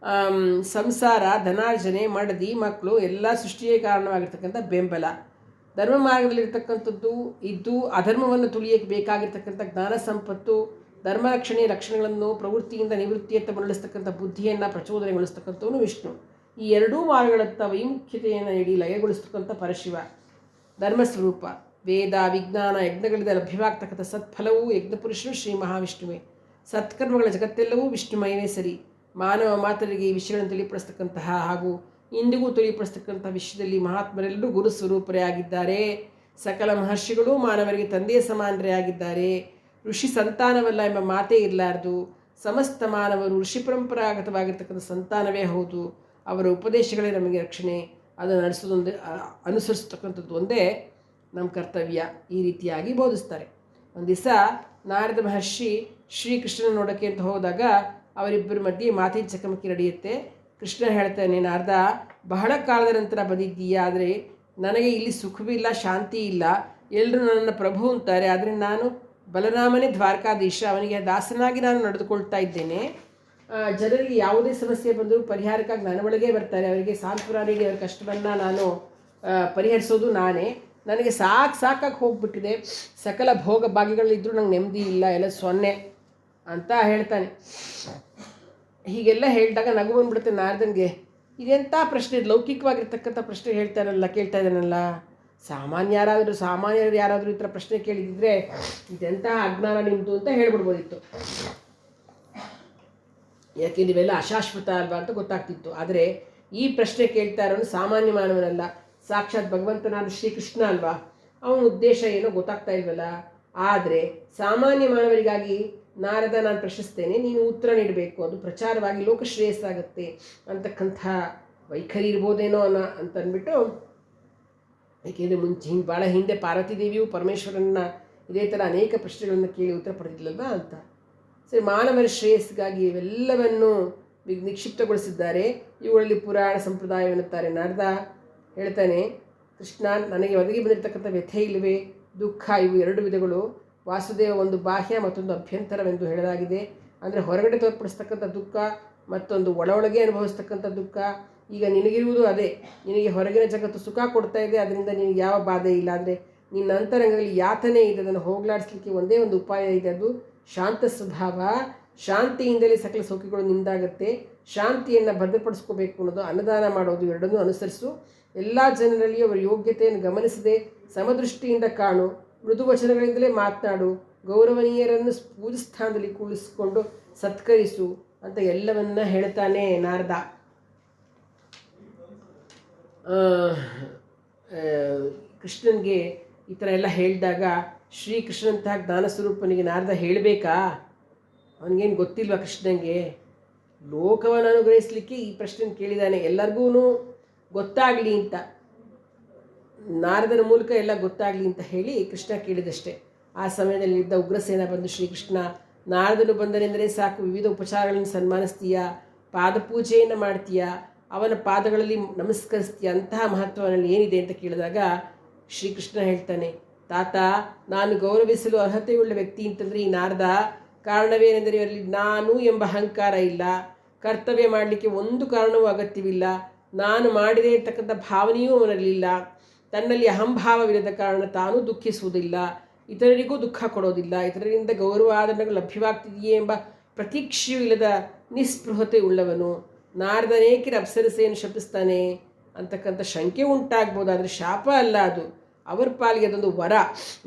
ಸಂಸಾರ, ಧನಾರ್ಜನೆ, ಮಡದಿ, ಮಕ್ಕಳು ಎಲ್ಲ ಸೃಷ್ಟಿಯೇ ಕಾರಣವಾಗಿರ್ತಕ್ಕಂಥ ಬೆಂಬಲ. ಧರ್ಮ ಮಾರ್ಗದಲ್ಲಿರ್ತಕ್ಕಂಥದ್ದು ಇದ್ದು ಅಧರ್ಮವನ್ನು ತುಳಿಯಕ್ಕೆ ಬೇಕಾಗಿರ್ತಕ್ಕಂಥ ಜ್ಞಾನ ಸಂಪತ್ತು, ಧರ್ಮರಕ್ಷಣೆಯ ಲಕ್ಷಣಗಳನ್ನು ಪ್ರವೃತ್ತಿಯಿಂದ ನಿವೃತ್ತಿಯತ್ತ ಮರಳಿಸ್ತಕ್ಕಂಥ ಬುದ್ಧಿಯನ್ನು ಪ್ರಚೋದನೆಗೊಳಿಸ್ತಕ್ಕಂಥವನು ವಿಷ್ಣು. ಈ ಎರಡೂ ಮಾರ್ಗಗಳತ್ತ ವೈಮುಖ್ಯತೆಯನ್ನು ನೀಡಿ ಲಯಗೊಳಿಸ್ತಕ್ಕಂಥ ಪರಶಿವ. ಧರ್ಮಸ್ವರೂಪ ವೇದ, ವಿಜ್ಞಾನ, ಯಜ್ಞಗಳಿಂದ ಲಭ್ಯವಾಗ್ತಕ್ಕಂಥ ಸತ್ಫಲವೂ ಯಜ್ಞಪುರುಷನು ಶ್ರೀ ಮಹಾವಿಷ್ಣುವೇ. ಸತ್ಕರ್ಮಗಳ ಜಗತ್ತೆಲ್ಲವೂ ವಿಷ್ಣುಮಯವೇ ಸರಿ. ಮಾನವ ಮಾತರಿಗೆ ಈ ವಿಷಯಗಳನ್ನು ತಿಳಿಪಡಿಸ್ತಕ್ಕಂತಹ ಹಾಗೂ ಇಂದಿಗೂ ತಿಳಿಪಡಿಸ್ತಕ್ಕಂಥ ವಿಷಯದಲ್ಲಿ ಮಹಾತ್ಮರೆಲ್ಲರೂ ಗುರುಸ್ವರೂಪರೇ ಆಗಿದ್ದಾರೆ. ಸಕಲ ಮಹರ್ಷಿಗಳು ಮಾನವರಿಗೆ ತಂದೆಯ ಸಮಾನರೇ ಆಗಿದ್ದಾರೆ. ಋಷಿ ಸಂತಾನವಲ್ಲ ಎಂಬ ಮಾತೇ ಇರಲಾರದು. ಸಮಸ್ತ ಮಾನವರು ಋಷಿ ಪರಂಪರಾಗತವಾಗಿರ್ತಕ್ಕಂಥ ಸಂತಾನವೇ ಹೌದು. ಅವರ ಉಪದೇಶಗಳೇ ನಮಗೆ ರಕ್ಷಣೆ. ಅದನ್ನು ನಡೆಸೋದೊಂದೇ, ಅನುಸರಿಸ್ತಕ್ಕಂಥದ್ದು ಒಂದೇ ನಮ್ಮ ಕರ್ತವ್ಯ. ಈ ರೀತಿಯಾಗಿ ಬೋಧಿಸ್ತಾರೆ. ಒಂದು ದಿವಸ ನಾರದ ಮಹರ್ಷಿ ಶ್ರೀಕೃಷ್ಣನ ನೋಡೋಕ್ಕೆ ಅಂತ ಹೋದಾಗ ಅವರಿಬ್ಬರ ಮಧ್ಯೆ ಮಾತಿನ ಚಕಮಕಿ ನಡೆಯುತ್ತೆ. ಕೃಷ್ಣ ಹೇಳ್ತಾನೆ, ನಾರದ, ಬಹಳ ಕಾಲದ ನಂತರ ಬಂದಿದ್ದೀಯಾ, ಆದರೆ ನನಗೆ ಇಲ್ಲಿ ಸುಖವಿಲ್ಲ, ಶಾಂತಿ ಇಲ್ಲ. ಎಲ್ಲರೂ ನನ್ನ ಪ್ರಭು ಅಂತಾರೆ, ಆದರೆ ನಾನು ಬಲರಾಮನೇ ದ್ವಾರಕಾಧೀಶ, ಅವನಿಗೆ ದಾಸನಾಗಿ ನಾನು ನಡೆದುಕೊಳ್ತಾ ಇದ್ದೇನೆ. ಜನರಿಗೆ ಯಾವುದೇ ಸಮಸ್ಯೆ ಬಂದರೂ ಪರಿಹಾರಕ್ಕಾಗಿ ನನ್ನ ಒಳಗೆ ಬರ್ತಾರೆ. ಅವರಿಗೆ ಸಾಂತ್ವನ ನೀಡಿ ಅವರ ಕಷ್ಟವನ್ನು ನಾನು ಪರಿಹರಿಸೋದು ನಾನೇ. ನನಗೆ ಸಾಕಾಗಿ ಹೋಗ್ಬಿಟ್ಟಿದೆ. ಸಕಲ ಭೋಗ ಭಾಗ್ಯಗಳಿದ್ದರೂ ನಂಗೆ ನೆಮ್ಮದಿ ಇಲ್ಲ, ಎಲ್ಲ ಸೊನ್ನೆ ಅಂತ ಹೇಳ್ತಾನೆ. ಹೀಗೆಲ್ಲ ಹೇಳಿದಾಗ ನಗು ಬಂದ್ಬಿಡುತ್ತೆ ನಾರದನಿಗೆ. ಇದೆಂಥ ಪ್ರಶ್ನೆ, ಲೌಕಿಕವಾಗಿರ್ತಕ್ಕಂಥ ಪ್ರಶ್ನೆ ಕೇಳ್ತಾ ಇದ್ದಾನಲ್ಲ. ಸಾಮಾನ್ಯರು ಯಾರಾದರೂ ಈ ಥರ ಪ್ರಶ್ನೆ ಕೇಳಿದರೆ ಇದೆಂಥ ಅಜ್ಞಾನ ನಿಮ್ಮದು ಅಂತ ಹೇಳ್ಬಿಡ್ಬೋದಿತ್ತು. ಯಾಕೆ ನೀವೆಲ್ಲ ಅಶಾಶ್ವತ ಅಲ್ವಾ ಅಂತ ಗೊತ್ತಾಗ್ತಿತ್ತು. ಆದರೆ ಈ ಪ್ರಶ್ನೆ ಕೇಳ್ತಾ ಇರೋನು ಸಾಮಾನ್ಯ ಮಾನವನಲ್ಲ, ಸಾಕ್ಷಾತ್ ಭಗವಂತನಾದ ಶ್ರೀಕೃಷ್ಣ ಅಲ್ವಾ. ಅವನ ಉದ್ದೇಶ ಏನೋ ಗೊತ್ತಾಗ್ತಾ ಇಲ್ವಲ್ಲ. ಆದರೆ ಸಾಮಾನ್ಯ ಮಾನವರಿಗಾಗಿ ನಾರದ ನಾನು ಪ್ರಶ್ನಿಸ್ತೇನೆ, ನೀನು ಉತ್ತರ ನೀಡಬೇಕು, ಅದು ಪ್ರಚಾರವಾಗಿ ಲೋಕಶ್ರೇಯಸ್ಸಾಗುತ್ತೆ ಅಂತಕ್ಕಂಥ ವೈಖರಿ ಇರ್ಬೋದೇನೋ ಅಂತ ಅಂದ್ಬಿಟ್ಟು, ಏಕೆಂದರೆ ಭಾಳ ಹಿಂದೆ ಪಾರ್ವತಿ ದೇವಿಯು ಪರಮೇಶ್ವರನ ಇದೇ ಥರ ಅನೇಕ ಪ್ರಶ್ನೆಗಳನ್ನು ಕೇಳಿ ಉತ್ತರ ಪಡೆದಿಲ್ಲಲ್ವಾ ಅಂತ. ಸರಿ, ಮಾನವರ ಶ್ರೇಯಸ್ಸಿಗಾಗಿ ಇವೆಲ್ಲವನ್ನು ನಿಕ್ಷಿಪ್ತಗೊಳಿಸಿದ್ದಾರೆ. ಇವುಗಳಲ್ಲಿ ಪುರಾಣ ಸಂಪ್ರದಾಯವೆನ್ನುತ್ತಾರೆ. ನಾರದ ಹೇಳ್ತಾನೆ, ಕೃಷ್ಣ, ನನಗೆ ಒದಗಿ ಬಂದಿರತಕ್ಕಂಥ ವ್ಯಥೆ ಇಲ್ಲವೇ ದುಃಖ, ಇವು ಎರಡು ವಿಧಗಳು. ವಾಸುದೇವ ಒಂದು ಬಾಹ್ಯ ಮತ್ತೊಂದು ಅಭ್ಯಂತರವೆಂದು ಹೇಳಲಾಗಿದೆ. ಅಂದರೆ ಹೊರಗಡೆ ತೋರ್ಪಡಿಸ್ತಕ್ಕಂಥ ದುಃಖ, ಮತ್ತೊಂದು ಒಳಗೆ ಅನುಭವಿಸ್ತಕ್ಕಂಥ ದುಃಖ. ಈಗ ನಿನಗಿರುವುದು ಅದೇ. ನಿನಗೆ ಹೊರಗಿನ ಜಗತ್ತು ಸುಖ ಕೊಡ್ತಾ ಇದೆ, ಅದರಿಂದ ನಿನಗೆ ಯಾವ ಬಾಧೆ ಇಲ್ಲ. ಆದರೆ ನಿನ್ನ ಅಂತರಂಗದಲ್ಲಿ ಯಾತನೆ ಇದೆ, ಅದನ್ನು ಹೋಗಲಾಡಿಸ್ಲಿಕ್ಕೆ ಒಂದೇ ಒಂದು ಉಪಾಯ ಇದೆ, ಅದು ಶಾಂತ ಸ್ವಭಾವ. ಶಾಂತಿಯಿಂದಲೇ ಸಕಲ ಸೌಖ್ಯಗಳು ನಿಂದಾಗುತ್ತೆ. ಶಾಂತಿಯನ್ನು ಭದ್ರಪಡಿಸ್ಕೋಬೇಕು ಅನ್ನೋದು, ಅನ್ನದಾನ ಮಾಡೋದು, ಎರಡನ್ನೂ ಅನುಸರಿಸು. ಎಲ್ಲ ಜನರಲ್ಲಿಯೂ ಅವರ ಯೋಗ್ಯತೆಯನ್ನು ಗಮನಿಸದೆ ಸಮದೃಷ್ಟಿಯಿಂದ ಕಾಣು. ಮೃದು ವಚನಗಳಿಂದಲೇ ಮಾತನಾಡು. ಗೌರವನೀಯರನ್ನು ಪೂಜೆ ಸ್ಥಾನದಲ್ಲಿ ಕೂಡಿಸಿಕೊಂಡು ಸತ್ಕರಿಸು ಅಂತ ಎಲ್ಲವನ್ನ ಹೇಳ್ತಾನೆ ನಾರದ. ಕೃಷ್ಣನಿಗೆ ಈ ಥರ ಎಲ್ಲ ಹೇಳಿದಾಗ ಶ್ರೀಕೃಷ್ಣಂತಹ ಜ್ಞಾನಸ್ವರೂಪನಿಗೆ ನಾರದ ಹೇಳಬೇಕಾ? ಅವನಿಗೇನು ಗೊತ್ತಿಲ್ವ ಕೃಷ್ಣನಿಗೆ? ಲೋಕವನ್ನು ಅನುಗ್ರಹಿಸಲಿಕ್ಕೆ ಈ ಪ್ರಶ್ನೆ ಕೇಳಿದ್ದಾನೆ, ಎಲ್ಲರಿಗೂ ಗೊತ್ತಾಗಲಿ ಅಂತ, ನಾರದನ ಮೂಲಕ ಎಲ್ಲ ಗೊತ್ತಾಗಲಿ ಅಂತ ಹೇಳಿ ಕೃಷ್ಣ ಕೇಳಿದಷ್ಟೇ. ಆ ಸಮಯದಲ್ಲಿದ್ದ ಉಗ್ರಸೇನ ಬಂದು, ಶ್ರೀಕೃಷ್ಣ, ನಾರದನು ಬಂದನೆಂದರೆ ಸಾಕು, ವಿವಿಧ ಉಪಚಾರಗಳನ್ನು ಸನ್ಮಾನಿಸ್ತೀಯಾ, ಪಾದಪೂಜೆಯನ್ನು ಮಾಡ್ತೀಯಾ, ಅವನ ಪಾದಗಳಲ್ಲಿ ನಮಸ್ಕರಿಸ್ತೀಯ, ಅಂತಹ ಮಹತ್ವನಲ್ಲಿ ಏನಿದೆ ಅಂತ ಕೇಳಿದಾಗ ಶ್ರೀಕೃಷ್ಣ ಹೇಳ್ತಾನೆ, ತಾತ, ನಾನು ಗೌರವಿಸಲು ಅರ್ಹತೆಯುಳ್ಳ ವ್ಯಕ್ತಿ ಅಂತಂದರೆ ಈ ನಾರದ. ಕಾರಣವೇನೆಂದರೆ ಇವರಲ್ಲಿ ನಾನು ಎಂಬ ಅಹಂಕಾರ ಇಲ್ಲ, ಕರ್ತವ್ಯ ಮಾಡಲಿಕ್ಕೆ ಒಂದು ಕಾರಣವೂ ಅಗತ್ಯವಿಲ್ಲ, ನಾನು ಮಾಡಿದೆ ಅಂತಕ್ಕಂಥ ಭಾವನೆಯೂ ಅವನಲ್ಲಿಲ್ಲ, ತನ್ನಲ್ಲಿ ಅಹಂಭಾವವಿಲ್ಲದ ಕಾರಣ ತಾನೂ ದುಃಖಿಸುವುದಿಲ್ಲ, ಇತರರಿಗೂ ದುಃಖ ಕೊಡೋದಿಲ್ಲ, ಇತರರಿಂದ ಗೌರವ ಆದರಣೆಗಳು ಲಭ್ಯವಾಗ್ತಿದೆಯೇ ಎಂಬ ಪ್ರತೀಕ್ಷೆಯೂ ಇಲ್ಲದ ನಿಸ್ಪೃಹತೆ ಉಳ್ಳವನು. ನಾರದನೇಕಿನ ಅಪ್ಸರಸೆಯನ್ನು ಶಪಿಸ್ತಾನೆ ಅಂತಕ್ಕಂಥ ಶಂಕೆ ಉಂಟಾಗ್ಬೋದು, ಆದರೆ ಶಾಪ ಅಲ್ಲ ಅದು. ಅವರ ಪಾಲಿಗೆ ಅದೊಂದು ವರ.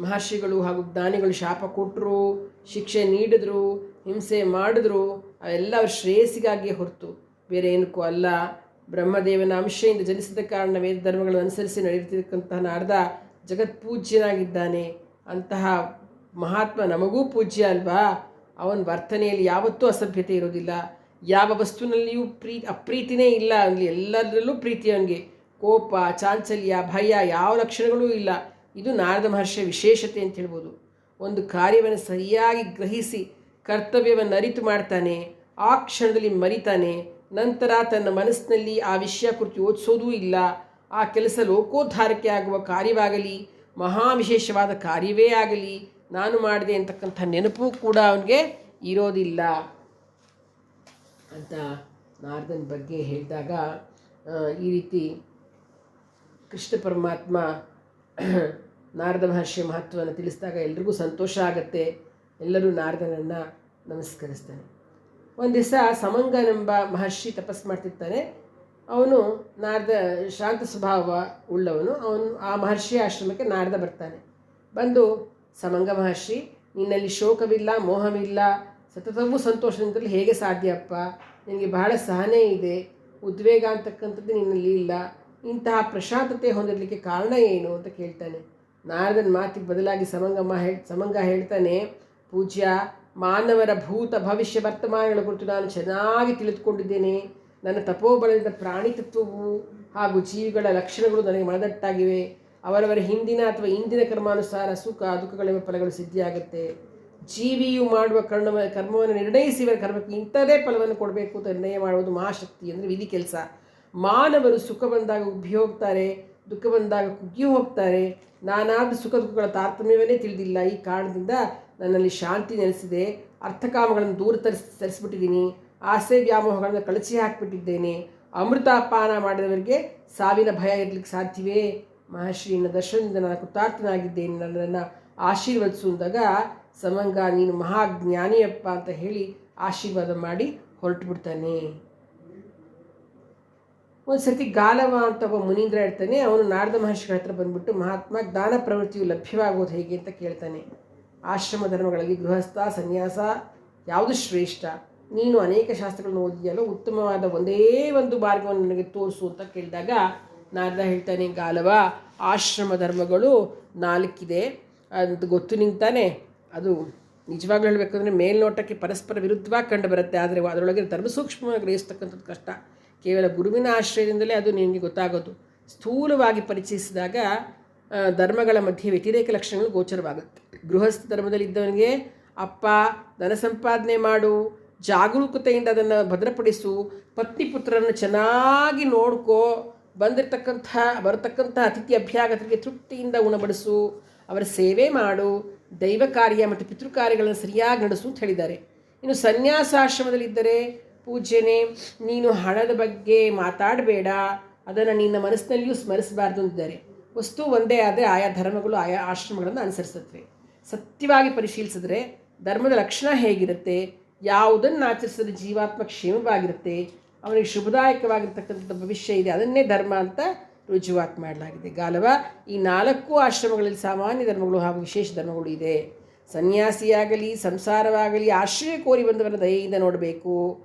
ಮಹರ್ಷಿಗಳು ಹಾಗೂ ಜ್ಞಾನಿಗಳು ಶಾಪ ಕೊಟ್ಟರು, ಶಿಕ್ಷೆ ನೀಡಿದ್ರು, ಹಿಂಸೆ ಮಾಡಿದ್ರು, ಅವೆಲ್ಲ ಅವ್ರ ಶ್ರೇಯಸ್ಸಿಗಾಗಿಯೇ ಹೊರತು ಬೇರೆ ಏನಕ್ಕೂ ಅಲ್ಲ. ಬ್ರಹ್ಮದೇವನ ಅಂಶೆಯಿಂದ ಜನಿಸಿದ ಕಾರಣ ವೇದ ಧರ್ಮಗಳನ್ನು ಅನುಸರಿಸಿ ನಡೆಯುತ್ತಿರ್ತಕ್ಕಂತಹ ನಾರದ ಜಗತ್ಪೂಜ್ಯನಾಗಿದ್ದಾನೆ. ಅಂತಹ ಮಹಾತ್ಮ ನಮಗೂ ಪೂಜ್ಯ ಅಲ್ವಾ. ಅವನ ವರ್ತನೆಯಲ್ಲಿ ಯಾವತ್ತೂ ಅಸಭ್ಯತೆ ಇರೋದಿಲ್ಲ, ಯಾವ ವಸ್ತುವಿನಲ್ಲಿಯೂ ಅಪ್ರೀತಿನೇ ಇಲ್ಲ, ಅಲ್ಲಿ ಎಲ್ಲದರಲ್ಲೂ ಪ್ರೀತಿ. ಅವನಿಗೆ ಕೋಪ, ಚಾಂಚಲ್ಯ, ಭಯ ಯಾವ ಲಕ್ಷಣಗಳೂ ಇಲ್ಲ. ಇದು ನಾರದ ಮಹರ್ಷಿಯ ವಿಶೇಷತೆ ಅಂತ ಹೇಳ್ಬೋದು. ಒಂದು ಕಾರ್ಯವನ್ನು ಸರಿಯಾಗಿ ಗ್ರಹಿಸಿ ಕರ್ತವ್ಯವನ್ನು ಅರಿತು ಮಾಡ್ತಾನೆ, ಆ ಕ್ಷಣದಲ್ಲಿ ಮರಿತಾನೆ. ನಂತರ ತನ್ನ ಮನಸ್ಸಿನಲ್ಲಿ ಆ ವಿಷಯ ಕುರಿತು ಯೋಚಿಸೋದೂ ಇಲ್ಲ. ಆ ಕೆಲಸ ಲೋಕೋದ್ಧಾರಕ್ಕೆ ಆಗುವ ಕಾರ್ಯವಾಗಲಿ, ಮಹಾವಿಶೇಷವಾದ ಕಾರ್ಯವೇ ಆಗಲಿ, ನಾನು ಮಾಡಿದೆ ಅಂತಕ್ಕಂಥ ನೆನಪು ಕೂಡ ಅವನಿಗೆ ಇರೋದಿಲ್ಲ ಅಂತ ನಾರದನ ಬಗ್ಗೆ ಹೇಳಿದಾಗ, ಈ ರೀತಿ ಕೃಷ್ಣ ಪರಮಾತ್ಮ ನಾರದ ಮಹರ್ಷಿಯ ಮಹತ್ವವನ್ನು ತಿಳಿಸಿದಾಗ ಎಲ್ರಿಗೂ ಸಂತೋಷ ಆಗುತ್ತೆ. ಎಲ್ಲರೂ ನಾರದನನ್ನು ನಮಸ್ಕರಿಸ್ತಾನೆ. ಒಂದು ದಿವಸ ಸಮಂಗನೆಂಬ ಮಹರ್ಷಿ ತಪಸ್ಸು ಮಾಡ್ತಿರ್ತಾನೆ. ಅವನು ನಾರದ ಶಾಂತ ಸ್ವಭಾವ ಉಳ್ಳವನು. ಅವನು ಆ ಮಹರ್ಷಿಯ ಆಶ್ರಮಕ್ಕೆ ನಾರದ ಬರ್ತಾನೆ. ಬಂದು, ಸಮಂಗ ಮಹರ್ಷಿ, ನಿನ್ನಲ್ಲಿ ಶೋಕವಿಲ್ಲ, ಮೋಹವಿಲ್ಲ, ಸತತವೂ ಸಂತೋಷದಿಂದಲೇ ಹೇಗೆ ಸಾಧ್ಯಪ್ಪ? ನಿನಗೆ ಬಹಳ ಸಹನೆ ಇದೆ, ಉದ್ವೇಗ ಅಂತಕ್ಕಂಥದ್ದು ನಿನ್ನಲ್ಲಿ ಇಲ್ಲ. ಇಂತಹ ಪ್ರಶಾಂತತೆ ಹೊಂದಿರಲಿಕ್ಕೆ ಕಾರಣ ಏನು ಅಂತ ಕೇಳ್ತಾನೆ. ನಾರದನ ಮಾತಿಗೆ ಬದಲಾಗಿ ಸಮಂಗ ಹೇಳ್ತಾನೆ, ಪೂಜ್ಯ, ಮಾನವರ ಭೂತ ಭವಿಷ್ಯ ವರ್ತಮಾನಗಳ ಕುರಿತು ನಾನು ಚೆನ್ನಾಗಿ ತಿಳಿದುಕೊಂಡಿದ್ದೇನೆ. ನನ್ನ ತಪೋಬಲದಿಂದ ಪ್ರಾಣಿ ತತ್ವವು ಹಾಗೂ ಜೀವಿಗಳ ಲಕ್ಷಣಗಳು ನನಗೆ ಮನದಟ್ಟಾಗಿವೆ. ಅವರವರ ಹಿಂದಿನ ಅಥವಾ ಇಂದಿನ ಕರ್ಮಾನುಸಾರ ಸುಖ ದುಃಖಗಳೆಂಬ ಫಲಗಳು ಸಿದ್ಧಿಯಾಗುತ್ತೆ. ಜೀವಿಯು ಮಾಡುವ ಕರ್ಮವನ್ನು ನಿರ್ಣಯಿಸಿ ಇವರ ಕರ್ಮಕ್ಕೆ ಇಂಥದೇ ಫಲವನ್ನು ಕೊಡಬೇಕು ಅಂತ ನಿರ್ಣಯ ಮಾಡುವುದು ಮಹಾಶಕ್ತಿ ಅಂದರೆ ವಿಧಿ ಕೆಲಸ. ಮಾನವರು ಸುಖ ಬಂದಾಗ ಉಬ್ಬಿ ಹೋಗ್ತಾರೆ, ದುಃಖ ಬಂದಾಗ ಕುಗ್ಗಿ ಹೋಗ್ತಾರೆ. ನಾನಾದ ಸುಖ ದುಃಖಗಳ ತಾರತಮ್ಯವನ್ನೇ ತಿಳಿದಿಲ್ಲ. ಈ ಕಾರಣದಿಂದ ನನ್ನಲ್ಲಿ ಶಾಂತಿ ನೆಲೆಸಿದೆ. ಅರ್ಥಕಾಮಗಳನ್ನು ದೂರ ತರಿಸ್ಬಿಟ್ಟಿದ್ದೀನಿ. ಆಸೆ ವ್ಯಾಮೋಹಗಳನ್ನು ಕಳಚಿ ಹಾಕಿಬಿಟ್ಟಿದ್ದೇನೆ. ಅಮೃತಾಪಾನ ಮಾಡಿದವರಿಗೆ ಸಾವಿನ ಭಯ ಇರಲಿಕ್ಕೆ ಸಾಧ್ಯವೇ? ಮಹರ್ಷಿಯ ದರ್ಶನದಿಂದ ನಾನು ಕೃತಾರ್ಥನಾಗಿದ್ದೇನೆ, ನನ್ನನ್ನು ಆಶೀರ್ವದಿಸು ಅಂದಾಗ ಸಮಂಗ ನೀನು ಮಹಾಜ್ಞಾನಿಯಪ್ಪ ಅಂತ ಹೇಳಿ ಆಶೀರ್ವಾದ ಮಾಡಿ ಹೊರಟು ಬಿಡ್ತಾನೆ. ಒಂದು ಸರ್ತಿ ಗಾಲವ ಅಂತ ಒಬ್ಬ ಮುನೀಂದ್ರ ಇರ್ತಾನೆ. ಅವನು ನಾರದ ಮಹರ್ಷಿಗಳ ಹತ್ರ ಬಂದ್ಬಿಟ್ಟು, ಮಹಾತ್ಮ, ಜ್ಞಾನ ಪ್ರವೃತ್ತಿಯು ಲಭ್ಯವಾಗೋದು ಹೇಗೆ ಅಂತ ಕೇಳ್ತಾನೆ. ಆಶ್ರಮ ಧರ್ಮಗಳಲ್ಲಿ ಗೃಹಸ್ಥ ಸನ್ಯಾಸ ಯಾವುದು ಶ್ರೇಷ್ಠ? ನೀನು ಅನೇಕ ಶಾಸ್ತ್ರಗಳನ್ನು ಓದಿದೆಯಲ್ಲ, ಉತ್ತಮವಾದ ಒಂದೇ ಒಂದು ಮಾರ್ಗವನ್ನು ನನಗೆ ತೋರಿಸು ಅಂತ ಕೇಳಿದಾಗ ನಾರದ ಹೇಳ್ತಾನೆ, ಗಾಲವ, ಆಶ್ರಮ ಧರ್ಮಗಳು 4 ಅದು ಗೊತ್ತು ನಿಂತಾನೆ. ಅದು ನಿಜವಾಗ್ಲೂ ಹೇಳಬೇಕಂದ್ರೆ ಮೇಲ್ನೋಟಕ್ಕೆ ಪರಸ್ಪರ ವಿರುದ್ಧವಾಗಿ ಕಂಡು ಬರುತ್ತೆ, ಆದರೆ ಅದರೊಳಗೆ ಧರ್ಮ ಸೂಕ್ಷ್ಮವಾಗಿ ಗ್ರಹಿಸ್ತಕ್ಕಂಥದ್ದು ಕಷ್ಟ. ಕೇವಲ ಗುರುವಿನ ಆಶ್ರಯದಿಂದಲೇ ಅದು ನಿನಗೆ ಗೊತ್ತಾಗೋದು. ಸ್ಥೂಲವಾಗಿ ಪರಿಚಯಿಸಿದಾಗ ಧರ್ಮಗಳ ಮಧ್ಯೆ ವ್ಯತಿರೇಕ ಲಕ್ಷಣಗಳು ಗೋಚರವಾಗುತ್ತೆ. ಗೃಹಸ್ಥ ಧರ್ಮದಲ್ಲಿದ್ದವನಿಗೆ ಅಪ್ಪ ಧನ ಸಂಪಾದನೆ ಮಾಡು, ಜಾಗರೂಕತೆಯಿಂದ ಅದನ್ನು ಭದ್ರಪಡಿಸು, ಪತ್ನಿ ಪುತ್ರರನ್ನು ಚೆನ್ನಾಗಿ ನೋಡ್ಕೋ, ಬರತಕ್ಕಂಥ ಅತಿಥಿ ಅಭ್ಯಾಗತರಿಗೆ ತೃಪ್ತಿಯಿಂದ ಉಣಬಡಿಸು, ಅವರ ಸೇವೆ ಮಾಡು, ದೈವ ಕಾರ್ಯ ಮತ್ತು ಪಿತೃಕಾರ್ಯಗಳನ್ನು ಸರಿಯಾಗಿ ನಡೆಸು ಅಂತ ಹೇಳಿದ್ದಾರೆ. ಇನ್ನು ಸನ್ಯಾಸಾಶ್ರಮದಲ್ಲಿದ್ದರೆ ಪೂಜ್ಯನೇ, ನೀನು ಹಣದ ಬಗ್ಗೆ ಮಾತಾಡಬೇಡ, ಅದನ್ನು ನಿನ್ನ ಮನಸ್ಸಿನಲ್ಲಿಯೂ ಸ್ಮರಿಸಬಾರ್ದು ಅಂತಿದ್ದಾರೆ. ವಸ್ತು ಒಂದೇ ಆದರೆ ಆಯಾ ಧರ್ಮಗಳು ಆಯಾ ಆಶ್ರಮಗಳನ್ನು ಅನುಸರಿಸುತ್ತವೆ. ಸತ್ಯವಾಗಿ ಪರಿಶೀಲಿಸಿದ್ರೆ ಧರ್ಮದ ಲಕ್ಷಣ ಹೇಗಿರುತ್ತೆ, ಯಾವುದನ್ನು ಆಚರಿಸಿದ್ರೆ ಜೀವಾತ್ಮ ಕ್ಷೇಮವಾಗಿರುತ್ತೆ, ಅವನಿಗೆ ಶುಭದಾಯಕವಾಗಿರ್ತಕ್ಕಂಥ ಭವಿಷ್ಯ ಇದೆ, ಅದನ್ನೇ ಧರ್ಮ ಅಂತ ರುಜುವಾತು ಮಾಡಲಾಗಿದೆ. ಗಾಲವ, ಈ 4 ಆಶ್ರಮಗಳಲ್ಲಿ ಸಾಮಾನ್ಯ ಧರ್ಮಗಳು ಹಾಗೂ ವಿಶೇಷ ಧರ್ಮಗಳು ಇದೆ. ಸನ್ಯಾಸಿಯಾಗಲಿ ಸಂಸಾರವಾಗಲಿ ಆಶ್ರಯ ಕೋರಿ ಬಂದವರ ದಯೆಯಿಂದ ನೋಡಬೇಕು.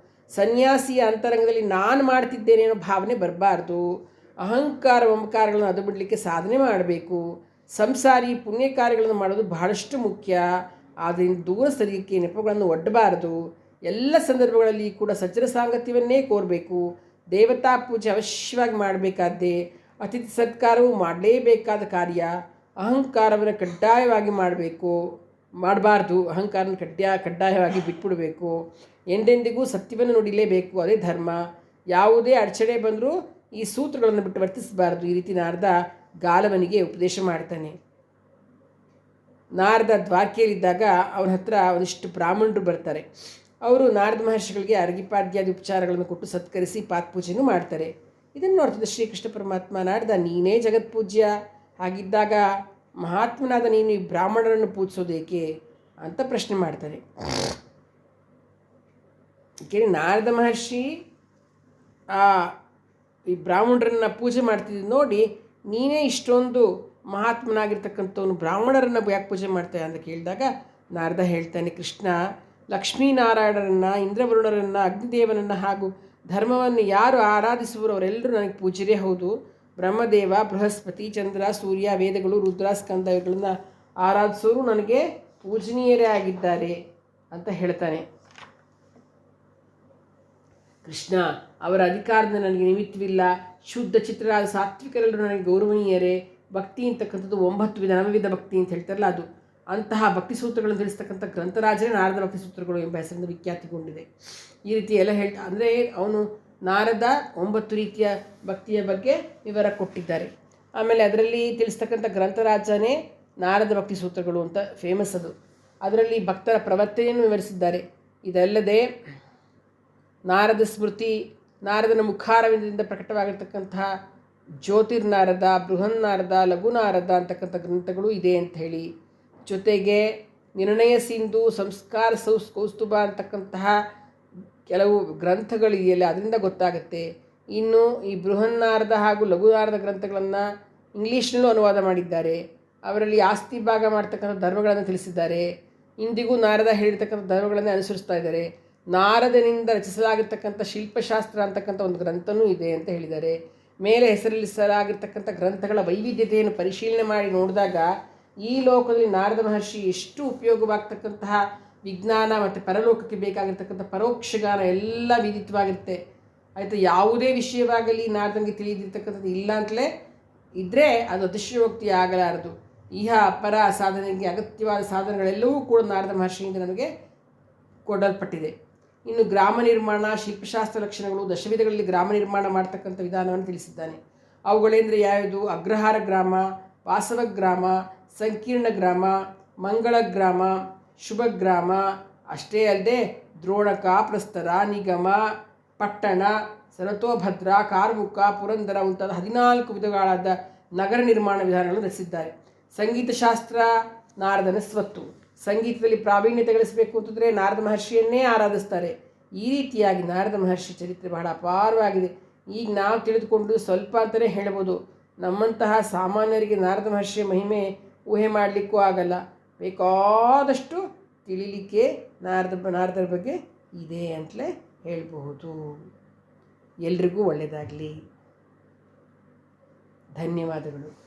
ಸನ್ಯಾಸಿಯ ಅಂತರಂಗದಲ್ಲಿ ನಾನು ಮಾಡ್ತಿದ್ದೇನೆ ಅನ್ನೋ ಭಾವನೆ ಬರಬಾರ್ದು. ಅಹಂಕಾರ ಮಮಕಾರಗಳನ್ನು ಅದು ಬಿಡಲಿಕ್ಕೆ ಸಾಧನೆ ಮಾಡಬೇಕು. ಸಂಸಾರಿ ಪುಣ್ಯ ಕಾರ್ಯಗಳನ್ನು ಮಾಡೋದು ಬಹಳಷ್ಟು ಮುಖ್ಯ. ಆದ್ದರಿಂದ ದೂರ ಸರಿಯಕ್ಕೆ ನೆಪಗಳನ್ನು ಒಡ್ಡಬಾರದು. ಎಲ್ಲ ಸಂದರ್ಭಗಳಲ್ಲಿ ಕೂಡ ಸಜ್ಜನ ಸಾಂಗತ್ಯವನ್ನೇ ಕೋರಬೇಕು. ದೇವತಾ ಪೂಜೆ ಅವಶ್ಯವಾಗಿ ಮಾಡಬೇಕಾದ್ದೇ. ಅತಿಥಿ ಸತ್ಕಾರವು ಮಾಡಲೇಬೇಕಾದ ಕಾರ್ಯ. ಅಹಂಕಾರವನ್ನು ಕಡ್ಡಾಯವಾಗಿ ಮಾಡಬಾರ್ದು. ಅಹಂಕಾರವನ್ನು ಕಡ್ಡಾಯವಾಗಿ ಬಿಟ್ಬಿಡಬೇಕು. ಎಂದೆಂದಿಗೂ ಸತ್ಯವನ್ನು ನುಡಿಲೇಬೇಕು, ಅದೇ ಧರ್ಮ. ಯಾವುದೇ ಅಡಚಣೆ ಬಂದರೂ ಈ ಸೂತ್ರಗಳನ್ನು ಬಿಟ್ಟು ವರ್ತಿಸಬಾರದು. ಈ ರೀತಿ ನಾರದ ಗಾಲವನಿಗೆ ಉಪದೇಶ ಮಾಡ್ತಾನೆ. ನಾರದ ದ್ವಾರಕೆಯಲ್ಲಿದ್ದಾಗ ಅವನ ಹತ್ರ ಒಂದಿಷ್ಟು ಬ್ರಾಹ್ಮಣರು ಬರ್ತಾರೆ. ಅವರು ನಾರದ ಮಹರ್ಷಿಗಳಿಗೆ ಅರ್ಘ್ಯಪಾದ್ಯಾದಿ ಉಪಚಾರಗಳನ್ನು ಕೊಟ್ಟು ಸತ್ಕರಿಸಿ ಪಾತ್ಪೂಜೆಯನ್ನು ಮಾಡ್ತಾರೆ. ಇದನ್ನು ನೋಡ್ತಿದ್ದ ಶ್ರೀಕೃಷ್ಣ ಪರಮಾತ್ಮ, ನಾರದ ನೀನೇ ಜಗತ್ಪೂಜ್ಯ, ಹಾಗಿದ್ದಾಗ ಮಹಾತ್ಮನಾದ ನೀನು ಈ ಬ್ರಾಹ್ಮಣರನ್ನು ಪೂಜಿಸೋದೇಕೆ ಅಂತ ಪ್ರಶ್ನೆ ಮಾಡ್ತಾರೆ. ಏಕೆಂದರೆ ನಾರದ ಮಹರ್ಷಿ ಈ ಬ್ರಾಹ್ಮಣರನ್ನು ಪೂಜೆ ಮಾಡ್ತಿದ್ದು ನೋಡಿ, ನೀನೇ ಇಷ್ಟೊಂದು ಮಹಾತ್ಮನಾಗಿರ್ತಕ್ಕಂಥವನು ಬ್ರಾಹ್ಮಣರನ್ನು ಯಾಕೆ ಪೂಜೆ ಮಾಡ್ತಾರೆ ಅಂತ ಕೇಳಿದಾಗ ನಾರದ ಹೇಳ್ತಾನೆ, ಕೃಷ್ಣ, ಲಕ್ಷ್ಮೀನಾರಾಯಣರನ್ನು, ಇಂದ್ರವರುಣರನ್ನು, ಅಗ್ನಿದೇವನನ್ನು ಹಾಗೂ ಧರ್ಮವನ್ನು ಯಾರು ಆರಾಧಿಸುವರೋ ಅವರೆಲ್ಲರೂ ನನಗೆ ಪೂಜ್ಯರೇ ಹೌದು. ಬ್ರಹ್ಮದೇವ, ಬೃಹಸ್ಪತಿ, ಚಂದ್ರ, ಸೂರ್ಯ, ವೇದಗಳು, ರುದ್ರ, ಸ್ಕಂದ ಇವುಗಳನ್ನು ಆರಾಧಿಸೋರು ನನಗೆ ಪೂಜನೀಯರೇ ಆಗಿದ್ದಾರೆ ಅಂತ ಹೇಳ್ತಾನೆ. ಕೃಷ್ಣ, ಅವರ ಅಧಿಕಾರದಿಂದ ನನಗೆ ನಿಮಿತ್ತವಿಲ್ಲ. ಶುದ್ಧ ಚಿತ್ರರಾದ ಸಾತ್ವಿಕರೆಲ್ಲರೂ ನನಗೆ ಗೌರವನೀಯರೇ. ಭಕ್ತಿ ಅಂತಕ್ಕಂಥದ್ದು 9 ವಿಧ, ನವವಿಧ ಭಕ್ತಿ ಅಂತ ಹೇಳ್ತಾರಲ್ಲ ಅದು. ಅಂತಹ ಭಕ್ತಿ ಸೂತ್ರಗಳನ್ನು ತಿಳಿಸ್ತಕ್ಕಂಥ ಗ್ರಂಥರಾಜರೇ ನಾರದ ಭಕ್ತಿ ಸೂತ್ರಗಳು ಎಂಬ ಹೆಸರಿಂದ ವಿಖ್ಯಾತಿಗೊಂಡಿದೆ. ಈ ರೀತಿ ಎಲ್ಲ ಅಂದರೆ ಅವನು ನಾರದ 9 ರೀತಿಯ ಭಕ್ತಿಯ ಬಗ್ಗೆ ವಿವರ ಕೊಟ್ಟಿದ್ದಾರೆ. ಆಮೇಲೆ ಅದರಲ್ಲಿ ತಿಳಿಸ್ತಕ್ಕಂಥ ಗ್ರಂಥರಾಜನೇ ನಾರದ ಭಕ್ತಿ ಸೂತ್ರಗಳು ಅಂತ ಫೇಮಸ್ ಅದು. ಅದರಲ್ಲಿ ಭಕ್ತರ ಪ್ರವರ್ತನೆಯನ್ನು ವಿವರಿಸಿದ್ದಾರೆ. ಇದಲ್ಲದೆ ನಾರದ ಸ್ಮೃತಿ, ನಾರದನ ಮುಖಾರವಿಂದದಿಂದ ಪ್ರಕಟವಾಗಿರ್ತಕ್ಕಂತಹ ಜ್ಯೋತಿರ್ನಾರದ, ಬೃಹನ್ನಾರದ, ಲಘುನಾರದ ಅಂತಕ್ಕಂಥ ಗ್ರಂಥಗಳು ಇದೆ ಅಂತ ಹೇಳಿ, ಜೊತೆಗೆ ನಿರ್ಣಯ ಸಿಂಧು, ಸಂಸ್ಕಾರ ಕೌಸ್ತುಭ ಅಂತಕ್ಕಂತಹ ಕೆಲವು ಗ್ರಂಥಗಳಿದೆಯಲ್ಲ, ಅದರಿಂದ ಗೊತ್ತಾಗುತ್ತೆ. ಇನ್ನು ಈ ಬೃಹನ್ನಾರದ ಹಾಗೂ ಲಘುನಾರದ ಗ್ರಂಥಗಳನ್ನು ಇಂಗ್ಲೀಷ್ನಲ್ಲೂ ಅನುವಾದ ಮಾಡಿದ್ದಾರೆ. ಅವರಲ್ಲಿ ಆಸ್ತಿ ಭಾಗ ಮಾಡ್ತಕ್ಕಂಥ ಧರ್ಮಗಳನ್ನು ತಿಳಿಸಿದ್ದಾರೆ. ಇಂದಿಗೂ ನಾರದ ಹೇಳಿರ್ತಕ್ಕಂಥ ಧರ್ಮಗಳನ್ನೇ ಅನುಸರಿಸ್ತಾ ಇದ್ದಾರೆ. ನಾರದನಿಂದ ರಚಿಸಲಾಗಿರ್ತಕ್ಕಂಥ ಶಿಲ್ಪಶಾಸ್ತ್ರ ಅಂತಕ್ಕಂಥ ಒಂದು ಗ್ರಂಥವೂ ಇದೆ ಅಂತ ಹೇಳಿದ್ದಾರೆ. ಮೇಲೆ ಹೆಸರಿಸಲಾಗಿರ್ತಕ್ಕಂಥ ಗ್ರಂಥಗಳ ವೈವಿಧ್ಯತೆಯನ್ನು ಪರಿಶೀಲನೆ ಮಾಡಿ ನೋಡಿದಾಗ ಈ ಲೋಕದಲ್ಲಿ ನಾರದ ಮಹರ್ಷಿ ಎಷ್ಟು ಉಪಯೋಗವಾಗ್ತಕ್ಕಂತಹ ವಿಜ್ಞಾನ ಮತ್ತು ಪರಲೋಕಕ್ಕೆ ಬೇಕಾಗಿರ್ತಕ್ಕಂಥ ಪರೋಕ್ಷಗಾನ ಎಲ್ಲ ವಿದಿತವಾಗಿರುತ್ತೆ. ಆಯಿತು, ಯಾವುದೇ ವಿಷಯವಾಗಲಿ ನಾರದನಿಗೆ ತಿಳಿದಿರ್ತಕ್ಕಂಥದ್ದು ಇಲ್ಲ ಅಂತಲೇ ಇದ್ದರೆ ಅದು ಅತಿಶಯೋಕ್ತಿ ಆಗಲಾರದು. ಇಹ ಪರ ಸಾಧನೆಗೆ ಅಗತ್ಯವಾದ ಸಾಧನಗಳೆಲ್ಲವೂ ಕೂಡ ನಾರದ ಮಹರ್ಷಿಯಿಂದ ನಮಗೆ ಕೊಡಲ್ಪಟ್ಟಿದೆ. ಇನ್ನು ಗ್ರಾಮ ನಿರ್ಮಾಣ, ಶಿಲ್ಪಶಾಸ್ತ್ರ ಲಕ್ಷಣಗಳು, ದಶವಿಧಗಳಲ್ಲಿ ಗ್ರಾಮ ನಿರ್ಮಾಣ ಮಾಡ್ತಕ್ಕಂಥ ವಿಧಾನವನ್ನು ತಿಳಿಸಿದ್ದಾನೆ. ಅವುಗಳೆಂದರೆ ಯಾವುದು? ಅಗ್ರಹಾರ ಗ್ರಾಮ, ವಾಸವ ಗ್ರಾಮ, ಸಂಕೀರ್ಣ ಗ್ರಾಮ, ಮಂಗಳ ಗ್ರಾಮ, ಶುಭ ಗ್ರಾಮ. ಅಷ್ಟೇ ಅಲ್ಲದೆ ದ್ರೋಣಕ, ಪ್ರಸ್ತರ, ನಿಗಮ, ಪಟ್ಟಣ, ಸರತೋಭದ್ರ, ಕಾರ್ಮುಕ, ಪುರಂದರ ಮುಂತಾದ 14 ವಿಧಗಳಾದ ನಗರ ನಿರ್ಮಾಣ ವಿಧಾನಗಳನ್ನು ರಚಿಸಿದ್ದಾರೆ. ಸಂಗೀತಶಾಸ್ತ್ರ ನಾರದನ ಸ್ವತ್ತು. ಸಂಗೀತದಲ್ಲಿ ಪ್ರಾವೀಣ್ಯತೆ ಗಳಿಸಬೇಕು ಅಂತಂದರೆ ನಾರದ ಮಹರ್ಷಿಯನ್ನೇ ಆರಾಧಿಸ್ತಾರೆ. ಈ ರೀತಿಯಾಗಿ ನಾರದ ಮಹರ್ಷಿ ಚರಿತ್ರೆ ಬಹಳ ಅಪಾರವಾಗಿದೆ. ಈಗ ನಾವು ತಿಳಿದುಕೊಂಡು ಸ್ವಲ್ಪ ಅಂತಲೇ ಹೇಳ್ಬೋದು. ನಮ್ಮಂತಹ ಸಾಮಾನ್ಯರಿಗೆ ನಾರದ ಮಹರ್ಷಿಯ ಮಹಿಮೆ ಊಹೆ ಮಾಡಲಿಕ್ಕೂ ಆಗಲ್ಲ. ಬೇಕಾದಷ್ಟು ತಿಳಿಲಿಕ್ಕೆ ನಾರದರ ಬಗ್ಗೆ ಇದೆ ಅಂತಲೇ ಹೇಳಬಹುದು. ಎಲ್ರಿಗೂ ಒಳ್ಳೆಯದಾಗಲಿ. ಧನ್ಯವಾದಗಳು.